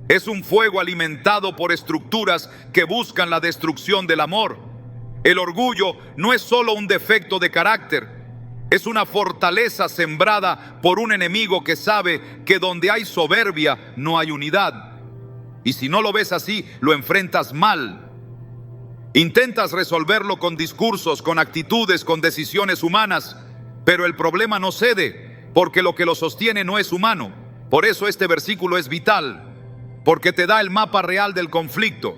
es un fuego alimentado por estructuras que buscan la destrucción del amor. El orgullo no es solo un defecto de carácter, es una fortaleza sembrada por un enemigo que sabe que donde hay soberbia no hay unidad. Y si no lo ves así, lo enfrentas mal. Intentas resolverlo con discursos, con actitudes, con decisiones humanas, pero el problema no cede, porque lo que lo sostiene no es humano. Por eso este versículo es vital, porque te da el mapa real del conflicto.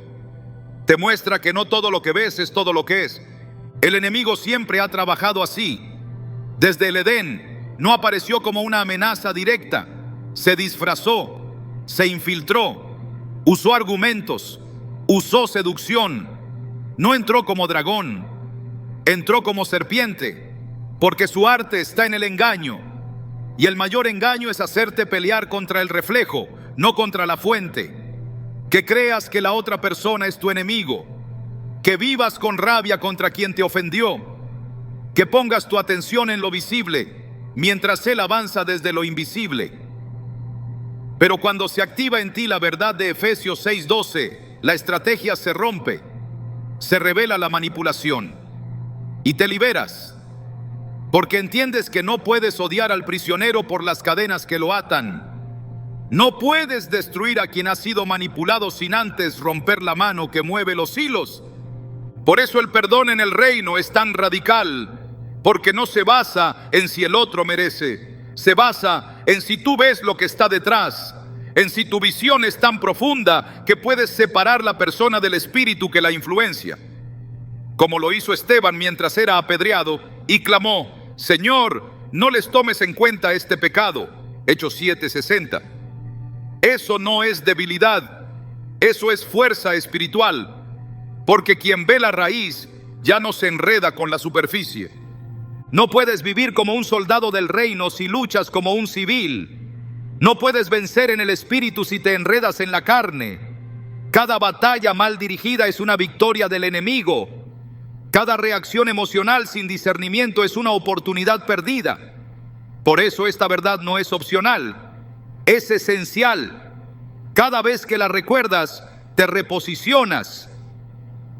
Te muestra que no todo lo que ves es todo lo que es. El enemigo siempre ha trabajado así. Desde el Edén no apareció como una amenaza directa, se disfrazó, se infiltró, usó argumentos, usó seducción. No entró como dragón, entró como serpiente, porque su arte está en el engaño. Y el mayor engaño es hacerte pelear contra el reflejo, no contra la fuente. Que creas que la otra persona es tu enemigo, que vivas con rabia contra quien te ofendió, que pongas tu atención en lo visible, mientras él avanza desde lo invisible. Pero cuando se activa en ti la verdad de Efesios 6:12, la estrategia se rompe. Se revela la manipulación y te liberas, porque entiendes que no puedes odiar al prisionero por las cadenas que lo atan. No puedes destruir a quien ha sido manipulado sin antes romper la mano que mueve los hilos. Por eso el perdón en el reino es tan radical, porque no se basa en si el otro merece, se basa en si tú ves lo que está detrás, en si tu visión es tan profunda que puedes separar la persona del espíritu que la influencia. Como lo hizo Esteban mientras era apedreado y clamó: Señor, no les tomes en cuenta este pecado. Hechos 7:60. Eso no es debilidad, eso es fuerza espiritual, porque quien ve la raíz ya no se enreda con la superficie. No puedes vivir como un soldado del reino si luchas como un civil. No puedes vencer en el espíritu si te enredas en la carne. Cada batalla mal dirigida es una victoria del enemigo. Cada reacción emocional sin discernimiento es una oportunidad perdida. Por eso esta verdad no es opcional, es esencial. Cada vez que la recuerdas, te reposicionas.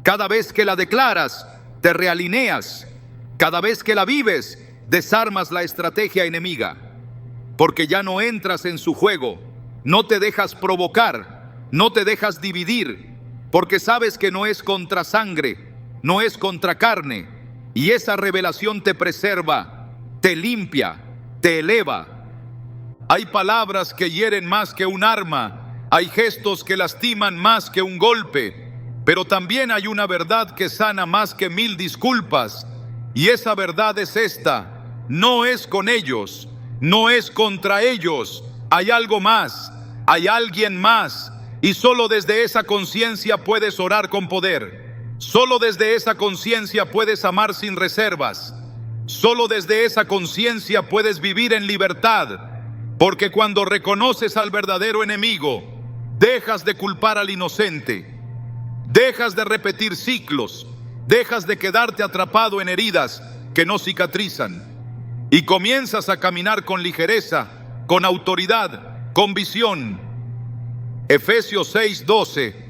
Cada vez que la declaras, te realineas. Cada vez que la vives, desarmas la estrategia enemiga. Porque ya no entras en su juego, no te dejas provocar, no te dejas dividir, porque sabes que no es contra sangre, no es contra carne, y esa revelación te preserva, te limpia, te eleva. Hay palabras que hieren más que un arma, hay gestos que lastiman más que un golpe, pero también hay una verdad que sana más que 1000 disculpas, y esa verdad es esta: no es con ellos, no es contra ellos, hay algo más, hay alguien más, y solo desde esa conciencia puedes orar con poder. Solo desde esa conciencia puedes amar sin reservas. Solo desde esa conciencia puedes vivir en libertad, porque cuando reconoces al verdadero enemigo, dejas de culpar al inocente, dejas de repetir ciclos, dejas de quedarte atrapado en heridas que no cicatrizan y comienzas a caminar con ligereza, con autoridad, con visión. Efesios 6:12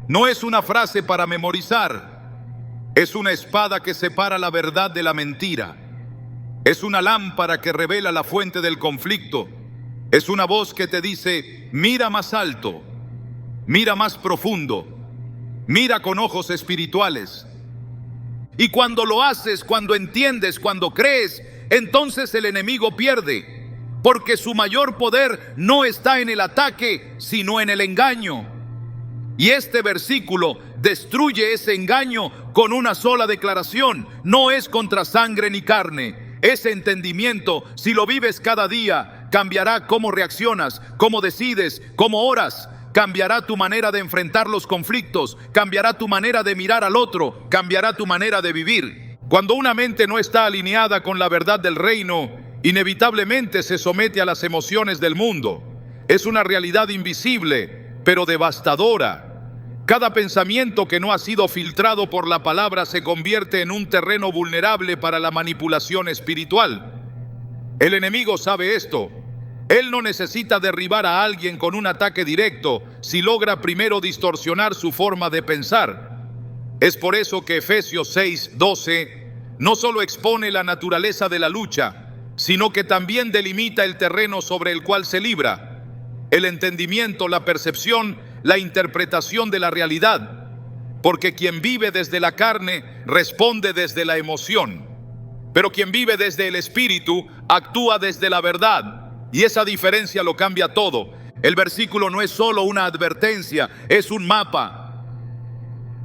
no es una frase para memorizar, es una espada que separa la verdad de la mentira, es una lámpara que revela la fuente del conflicto, es una voz que te dice: mira más alto, mira más profundo, mira con ojos espirituales. Y cuando lo haces, cuando entiendes, cuando crees, entonces el enemigo pierde, porque su mayor poder no está en el ataque, sino en el engaño. Y este versículo destruye ese engaño con una sola declaración: no es contra sangre ni carne. Ese entendimiento, si lo vives cada día, cambiará cómo reaccionas, cómo decides, cómo oras. Cambiará tu manera de enfrentar los conflictos, cambiará tu manera de mirar al otro, cambiará tu manera de vivir. Cuando una mente no está alineada con la verdad del reino, inevitablemente se somete a las emociones del mundo. Es una realidad invisible, pero devastadora. Cada pensamiento que no ha sido filtrado por la palabra se convierte en un terreno vulnerable para la manipulación espiritual. El enemigo sabe esto. Él no necesita derribar a alguien con un ataque directo si logra primero distorsionar su forma de pensar. Es por eso que Efesios 6:12 no solo expone la naturaleza de la lucha, sino que también delimita el terreno sobre el cual se libra: el entendimiento, la percepción, la interpretación de la realidad. Porque quien vive desde la carne responde desde la emoción, pero quien vive desde el espíritu actúa desde la verdad. Y esa diferencia lo cambia todo. El versículo no es solo una advertencia, es un mapa,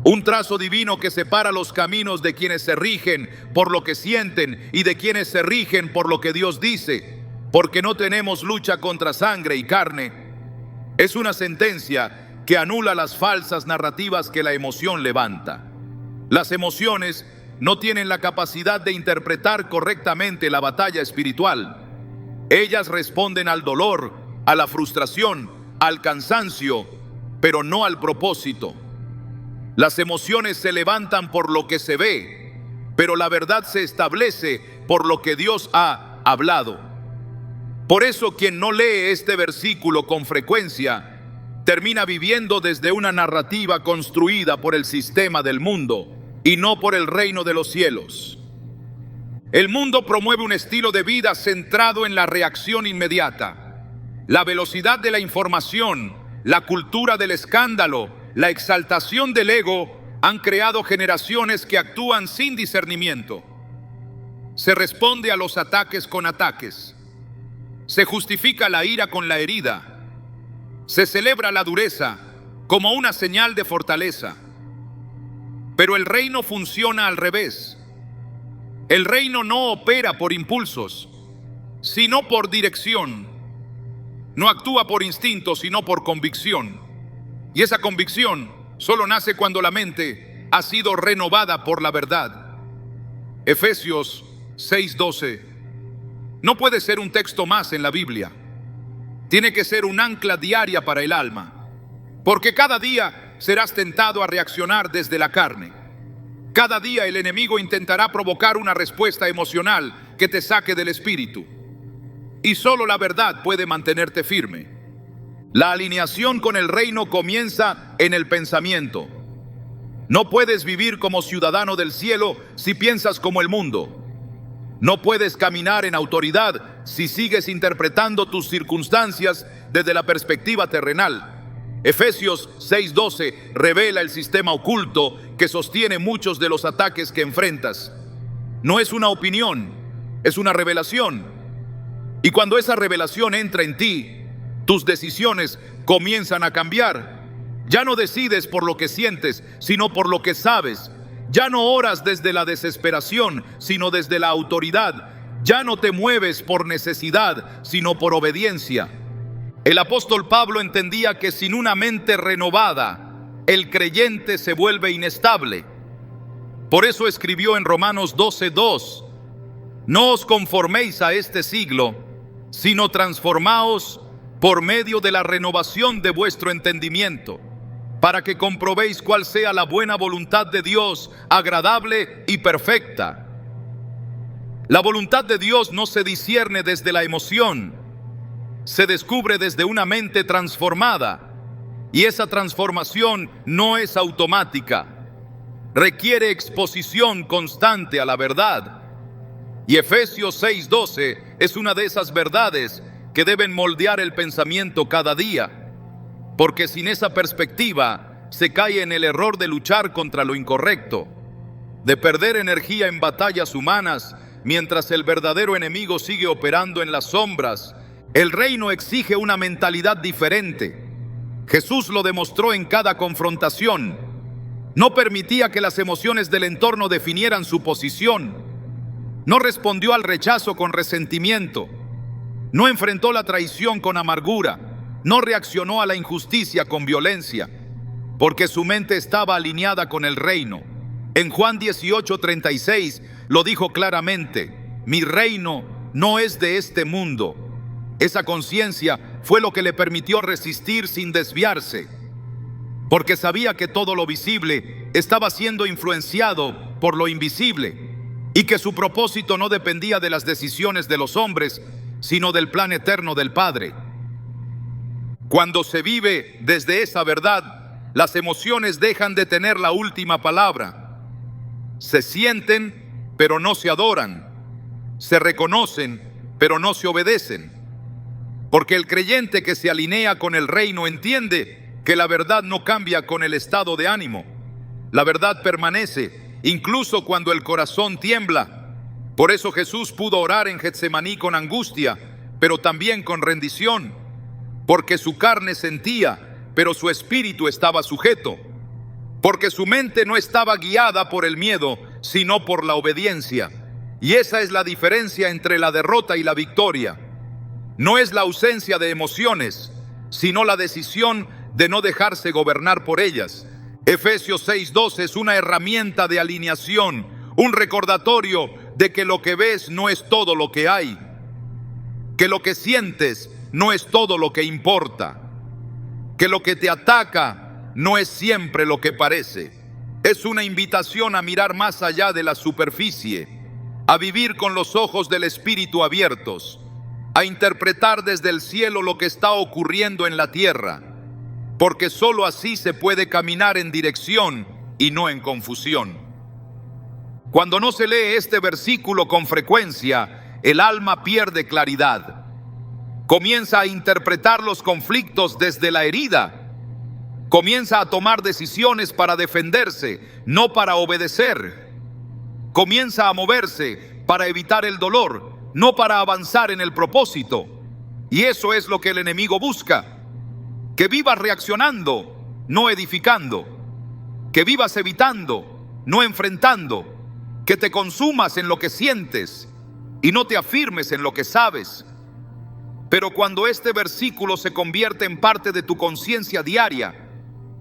un trazo divino que separa los caminos de quienes se rigen por lo que sienten y de quienes se rigen por lo que Dios dice. Porque no tenemos lucha contra sangre y carne. Es una sentencia que anula las falsas narrativas que la emoción levanta. Las emociones no tienen la capacidad de interpretar correctamente la batalla espiritual. Ellas responden al dolor, a la frustración, al cansancio, pero no al propósito. Las emociones se levantan por lo que se ve, pero la verdad se establece por lo que Dios ha hablado. Por eso quien no lee este versículo con frecuencia termina viviendo desde una narrativa construida por el sistema del mundo y no por el reino de los cielos. El mundo promueve un estilo de vida centrado en la reacción inmediata, la velocidad de la información, la cultura del escándalo, la exaltación del ego Han creado generaciones que actúan sin discernimiento. Se responde a los ataques con ataques. Se justifica la ira con la herida. Se celebra la dureza como una señal de fortaleza. Pero el reino funciona al revés. El reino no opera por impulsos, sino por dirección. No actúa por instinto, sino por convicción. Y esa convicción solo nace cuando la mente ha sido renovada por la verdad. Efesios 6:12 no puede ser un texto más en la Biblia. Tiene que ser un ancla diaria para el alma, porque cada día serás tentado a reaccionar desde la carne. Cada día el enemigo intentará provocar una respuesta emocional que te saque del espíritu. Y solo la verdad puede mantenerte firme. La alineación con el reino comienza en el pensamiento. No puedes vivir como ciudadano del cielo si piensas como el mundo. No puedes caminar en autoridad si sigues interpretando tus circunstancias desde la perspectiva terrenal. Efesios 6:12 revela el sistema oculto que sostiene muchos de los ataques que enfrentas. No es una opinión, es una revelación. Y cuando esa revelación entra en ti, tus decisiones comienzan a cambiar. Ya no decides por lo que sientes, sino por lo que sabes. Ya no oras desde la desesperación, sino desde la autoridad. Ya no te mueves por necesidad, sino por obediencia. El apóstol Pablo entendía que sin una mente renovada, el creyente se vuelve inestable. Por eso escribió en Romanos 12:2: no os conforméis a este siglo, sino transformaos por medio de la renovación de vuestro entendimiento, para que comprobéis cuál sea la buena voluntad de Dios, agradable y perfecta. La voluntad de Dios no se discierne desde la emoción, se descubre desde una mente transformada, y esa transformación no es automática. Requiere exposición constante a la verdad. Y Efesios 6:12 es una de esas verdades que deben moldear el pensamiento cada día, porque sin esa perspectiva se cae en el error de luchar contra lo incorrecto, de perder energía en batallas humanas mientras el verdadero enemigo sigue operando en las sombras. El reino exige una mentalidad diferente. Jesús lo demostró en cada confrontación. No permitía que las emociones del entorno definieran su posición. No respondió al rechazo con resentimiento. No enfrentó la traición con amargura. No reaccionó a la injusticia con violencia, porque su mente estaba alineada con el reino. En Juan 18:36 lo dijo claramente: mi reino no es de este mundo. Esa conciencia fue lo que le permitió resistir sin desviarse, porque sabía que todo lo visible estaba siendo influenciado por lo invisible, y que su propósito no dependía de las decisiones de los hombres, sino del plan eterno del Padre. Cuando se vive desde esa verdad, las emociones dejan de tener la última palabra. Se sienten, pero no se adoran. Se reconocen, pero no se obedecen. Porque el creyente que se alinea con el reino entiende que la verdad no cambia con el estado de ánimo. La verdad permanece, incluso cuando el corazón tiembla. Por eso Jesús pudo orar en Getsemaní con angustia, pero también con rendición. Porque su carne sentía, pero su espíritu estaba sujeto. Porque su mente no estaba guiada por el miedo, sino por la obediencia. Y esa es la diferencia entre la derrota y la victoria. No es la ausencia de emociones, sino la decisión de no dejarse gobernar por ellas. Efesios 6:12 es una herramienta de alineación, un recordatorio de que lo que ves no es todo lo que hay, que lo que sientes no es todo lo que importa, que lo que te ataca no es siempre lo que parece. Es una invitación a mirar más allá de la superficie, a vivir con los ojos del espíritu abiertos, a interpretar desde el cielo lo que está ocurriendo en la tierra, porque solo así se puede caminar en dirección y no en confusión. Cuando no se lee este versículo con frecuencia, el alma pierde claridad. Comienza a interpretar los conflictos desde la herida. Comienza a tomar decisiones para defenderse, no para obedecer. Comienza a moverse para evitar el dolor, no para avanzar en el propósito. Y eso es lo que el enemigo busca. Que vivas reaccionando, no edificando. Que vivas evitando, no enfrentando. Que te consumas en lo que sientes y no te afirmes en lo que sabes. Pero cuando este versículo se convierte en parte de tu conciencia diaria,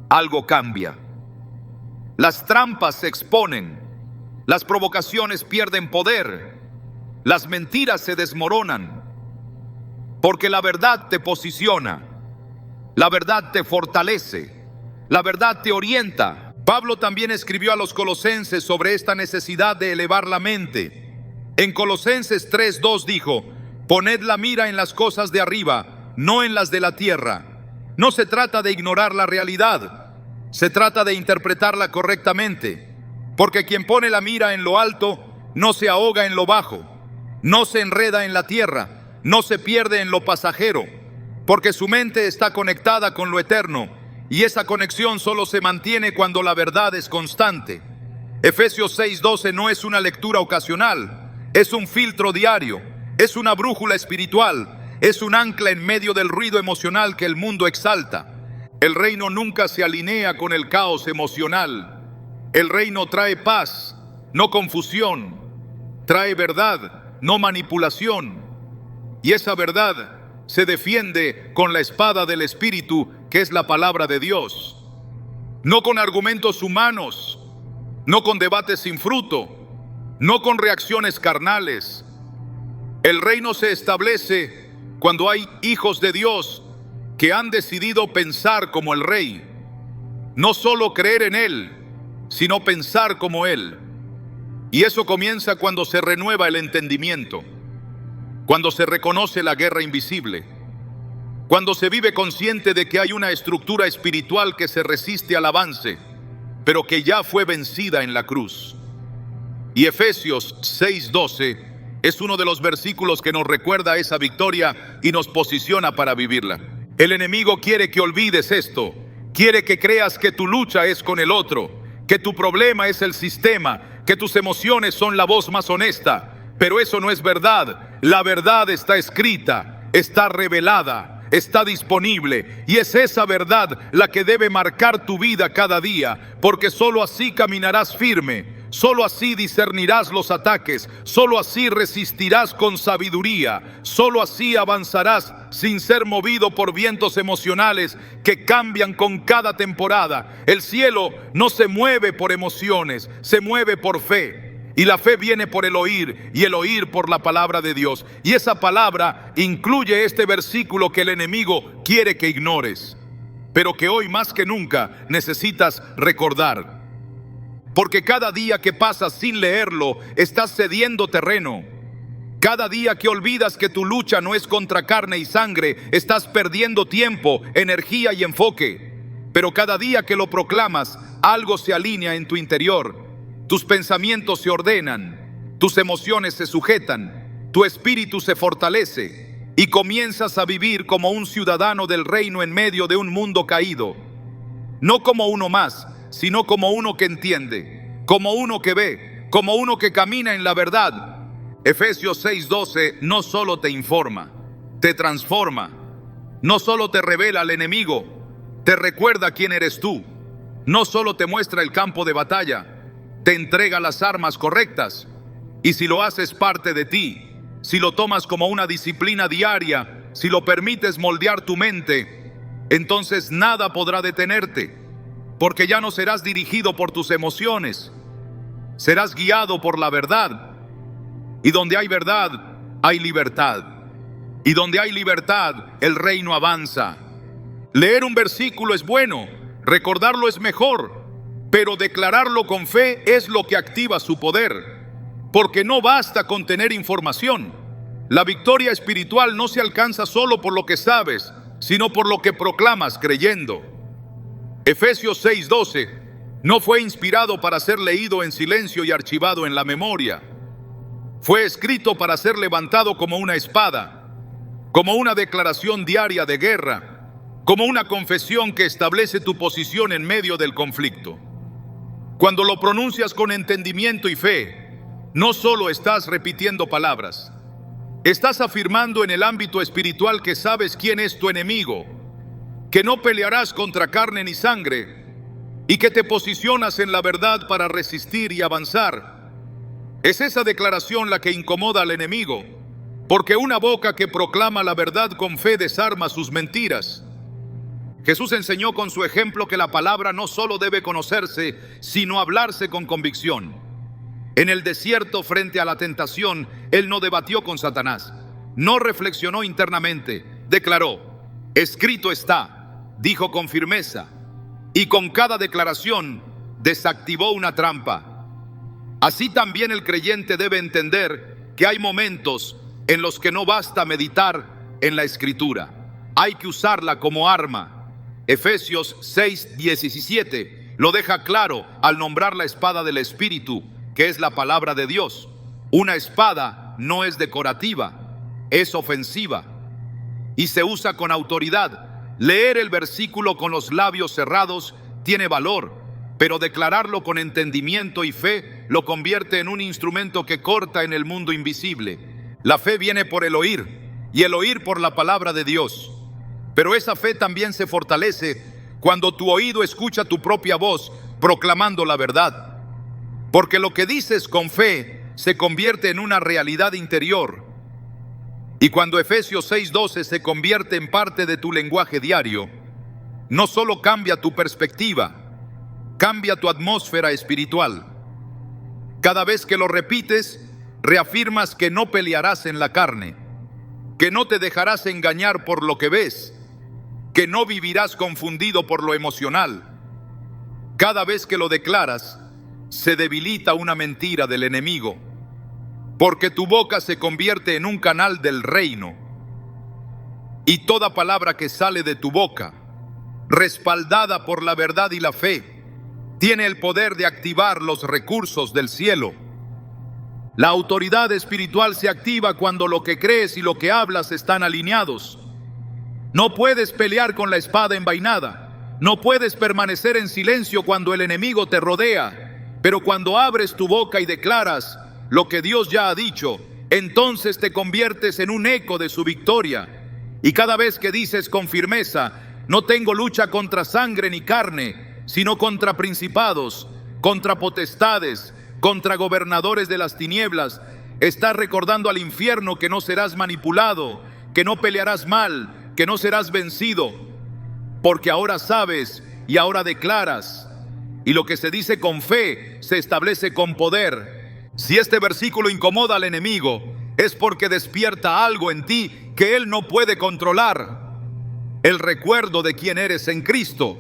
algo cambia. Las trampas se exponen, las provocaciones pierden poder, las mentiras se desmoronan, porque la verdad te posiciona, la verdad te fortalece, la verdad te orienta. Pablo también escribió a los colosenses sobre esta necesidad de elevar la mente. En Colosenses 3:2 dijo: poned la mira en las cosas de arriba, no en las de la tierra. No se trata de ignorar la realidad, se trata de interpretarla correctamente, porque quien pone la mira en lo alto no se ahoga en lo bajo, no se enreda en la tierra, no se pierde en lo pasajero, porque su mente está conectada con lo eterno, y esa conexión solo se mantiene cuando la verdad es constante. Efesios 6:12 no es una lectura ocasional, es un filtro diario, es una brújula espiritual, es un ancla en medio del ruido emocional que el mundo exalta. El reino nunca se alinea con el caos emocional. El reino trae paz, no confusión. Trae verdad, no manipulación. Y esa verdad se defiende con la espada del Espíritu, que es la palabra de Dios. No con argumentos humanos, no con debates sin fruto, no con reacciones carnales. El reino se establece cuando hay hijos de Dios que han decidido pensar como el Rey. No solo creer en Él, sino pensar como Él. Y eso comienza cuando se renueva el entendimiento, cuando se reconoce la guerra invisible, cuando se vive consciente de que hay una estructura espiritual que se resiste al avance, pero que ya fue vencida en la cruz. Y Efesios 6:12 es uno de los versículos que nos recuerda esa victoria y nos posiciona para vivirla. El enemigo quiere que olvides esto, quiere que creas que tu lucha es con el otro, que tu problema es el sistema, que tus emociones son la voz más honesta, pero eso no es verdad. La verdad está escrita, está revelada, está disponible, y es esa verdad la que debe marcar tu vida cada día, porque solo así caminarás firme. Solo así discernirás los ataques, solo así resistirás con sabiduría, solo así avanzarás sin ser movido por vientos emocionales que cambian con cada temporada. El cielo no se mueve por emociones, se mueve por fe. Y la fe viene por el oír, y el oír por la palabra de Dios. Y esa palabra incluye este versículo que el enemigo quiere que ignores, pero que hoy más que nunca necesitas recordar. Porque cada día que pasas sin leerlo, estás cediendo terreno. Cada día que olvidas que tu lucha no es contra carne y sangre, estás perdiendo tiempo, energía y enfoque. Pero cada día que lo proclamas, algo se alinea en tu interior. Tus pensamientos se ordenan, tus emociones se sujetan, tu espíritu se fortalece y comienzas a vivir como un ciudadano del reino en medio de un mundo caído. No como uno más, sino como uno que entiende, como uno que ve, como uno que camina en la verdad. Efesios 6:12 no solo te informa, te transforma. No solo te revela al enemigo, te recuerda quién eres tú. No solo te muestra el campo de batalla, te entrega las armas correctas. Y si lo haces parte de ti, si lo tomas como una disciplina diaria, si lo permites moldear tu mente, entonces nada podrá detenerte. Porque ya no serás dirigido por tus emociones, serás guiado por la verdad. Y donde hay verdad, hay libertad. Y donde hay libertad, el reino avanza. Leer un versículo es bueno, recordarlo es mejor, pero declararlo con fe es lo que activa su poder. Porque no basta con tener información. La victoria espiritual no se alcanza solo por lo que sabes, sino por lo que proclamas creyendo. Efesios 6:12 no fue inspirado para ser leído en silencio y archivado en la memoria. Fue escrito para ser levantado como una espada, como una declaración diaria de guerra, como una confesión que establece tu posición en medio del conflicto. Cuando lo pronuncias con entendimiento y fe, no solo estás repitiendo palabras, estás afirmando en el ámbito espiritual que sabes quién es tu enemigo, que no pelearás contra carne ni sangre y que te posicionas en la verdad para resistir y avanzar. Es esa declaración la que incomoda al enemigo, porque una boca que proclama la verdad con fe desarma sus mentiras. Jesús enseñó con su ejemplo que la palabra no solo debe conocerse, sino hablarse con convicción. En el desierto, frente a la tentación, Él no debatió con Satanás, no reflexionó internamente, declaró: escrito está, dijo con firmeza, y con cada declaración desactivó una trampa. Así también el creyente debe entender que hay momentos en los que no basta meditar en la Escritura, hay que usarla como arma. Efesios 6:17 lo deja claro al nombrar la espada del Espíritu, que es la palabra de Dios. Una espada no es decorativa, es ofensiva y se usa con autoridad. Leer el versículo con los labios cerrados tiene valor, pero declararlo con entendimiento y fe lo convierte en un instrumento que corta en el mundo invisible. La fe viene por el oír y el oír por la palabra de Dios. Pero esa fe también se fortalece cuando tu oído escucha tu propia voz proclamando la verdad. Porque lo que dices con fe se convierte en una realidad interior. Y cuando Efesios 6:12 se convierte en parte de tu lenguaje diario, no solo cambia tu perspectiva, cambia tu atmósfera espiritual. Cada vez que lo repites, reafirmas que no pelearás en la carne, que no te dejarás engañar por lo que ves, que no vivirás confundido por lo emocional. Cada vez que lo declaras, se debilita una mentira del enemigo, porque tu boca se convierte en un canal del reino. Y toda palabra que sale de tu boca, respaldada por la verdad y la fe, tiene el poder de activar los recursos del cielo. La autoridad espiritual se activa cuando lo que crees y lo que hablas están alineados. No puedes pelear con la espada envainada. No puedes permanecer en silencio cuando el enemigo te rodea. Pero cuando abres tu boca y declaras lo que Dios ya ha dicho, entonces te conviertes en un eco de su victoria. Y cada vez que dices con firmeza: no tengo lucha contra sangre ni carne, sino contra principados, contra potestades, contra gobernadores de las tinieblas, estás recordando al infierno que no serás manipulado, que no pelearás mal, que no serás vencido, porque ahora sabes y ahora declaras, y lo que se dice con fe se establece con poder. Si este versículo incomoda al enemigo, es porque despierta algo en ti que él no puede controlar: el recuerdo de quién eres en Cristo.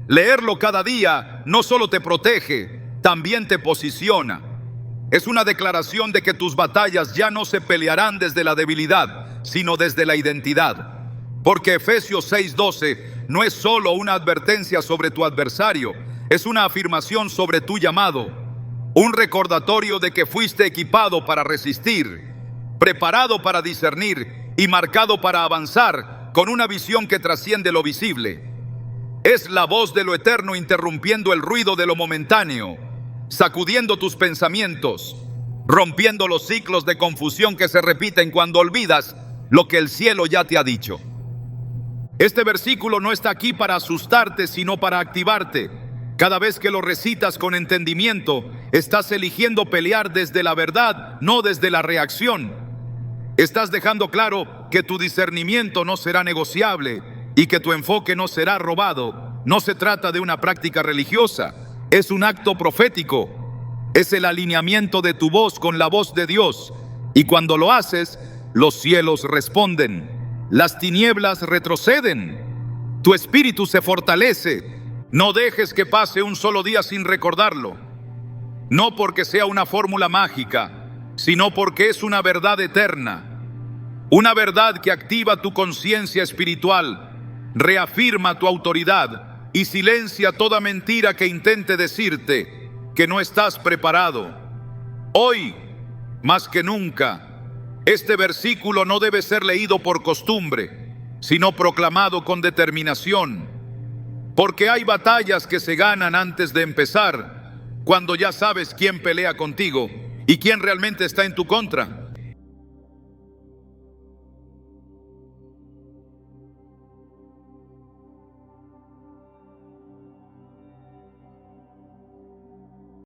Leerlo cada día no solo te protege, también te posiciona. Es una declaración de que tus batallas ya no se pelearán desde la debilidad, sino desde la identidad. Porque Efesios 6:12 no es solo una advertencia sobre tu adversario, es una afirmación sobre tu llamado, un recordatorio de que fuiste equipado para resistir, preparado para discernir y marcado para avanzar con una visión que trasciende lo visible. Es la voz de lo eterno interrumpiendo el ruido de lo momentáneo, sacudiendo tus pensamientos, rompiendo los ciclos de confusión que se repiten cuando olvidas lo que el cielo ya te ha dicho. Este versículo no está aquí para asustarte, sino para activarte. Cada vez que lo recitas con entendimiento, estás eligiendo pelear desde la verdad, no desde la reacción. Estás dejando claro que tu discernimiento no será negociable y que tu enfoque no será robado. No se trata de una práctica religiosa, es un acto profético. Es el alineamiento de tu voz con la voz de Dios. Y cuando lo haces, los cielos responden. Las tinieblas retroceden, tu espíritu se fortalece. No dejes que pase un solo día sin recordarlo, no porque sea una fórmula mágica, sino porque es una verdad eterna, una verdad que activa tu conciencia espiritual, reafirma tu autoridad y silencia toda mentira que intente decirte que no estás preparado. Hoy, más que nunca, este versículo no debe ser leído por costumbre, sino proclamado con determinación. Porque hay batallas que se ganan antes de empezar, cuando ya sabes quién pelea contigo y quién realmente está en tu contra.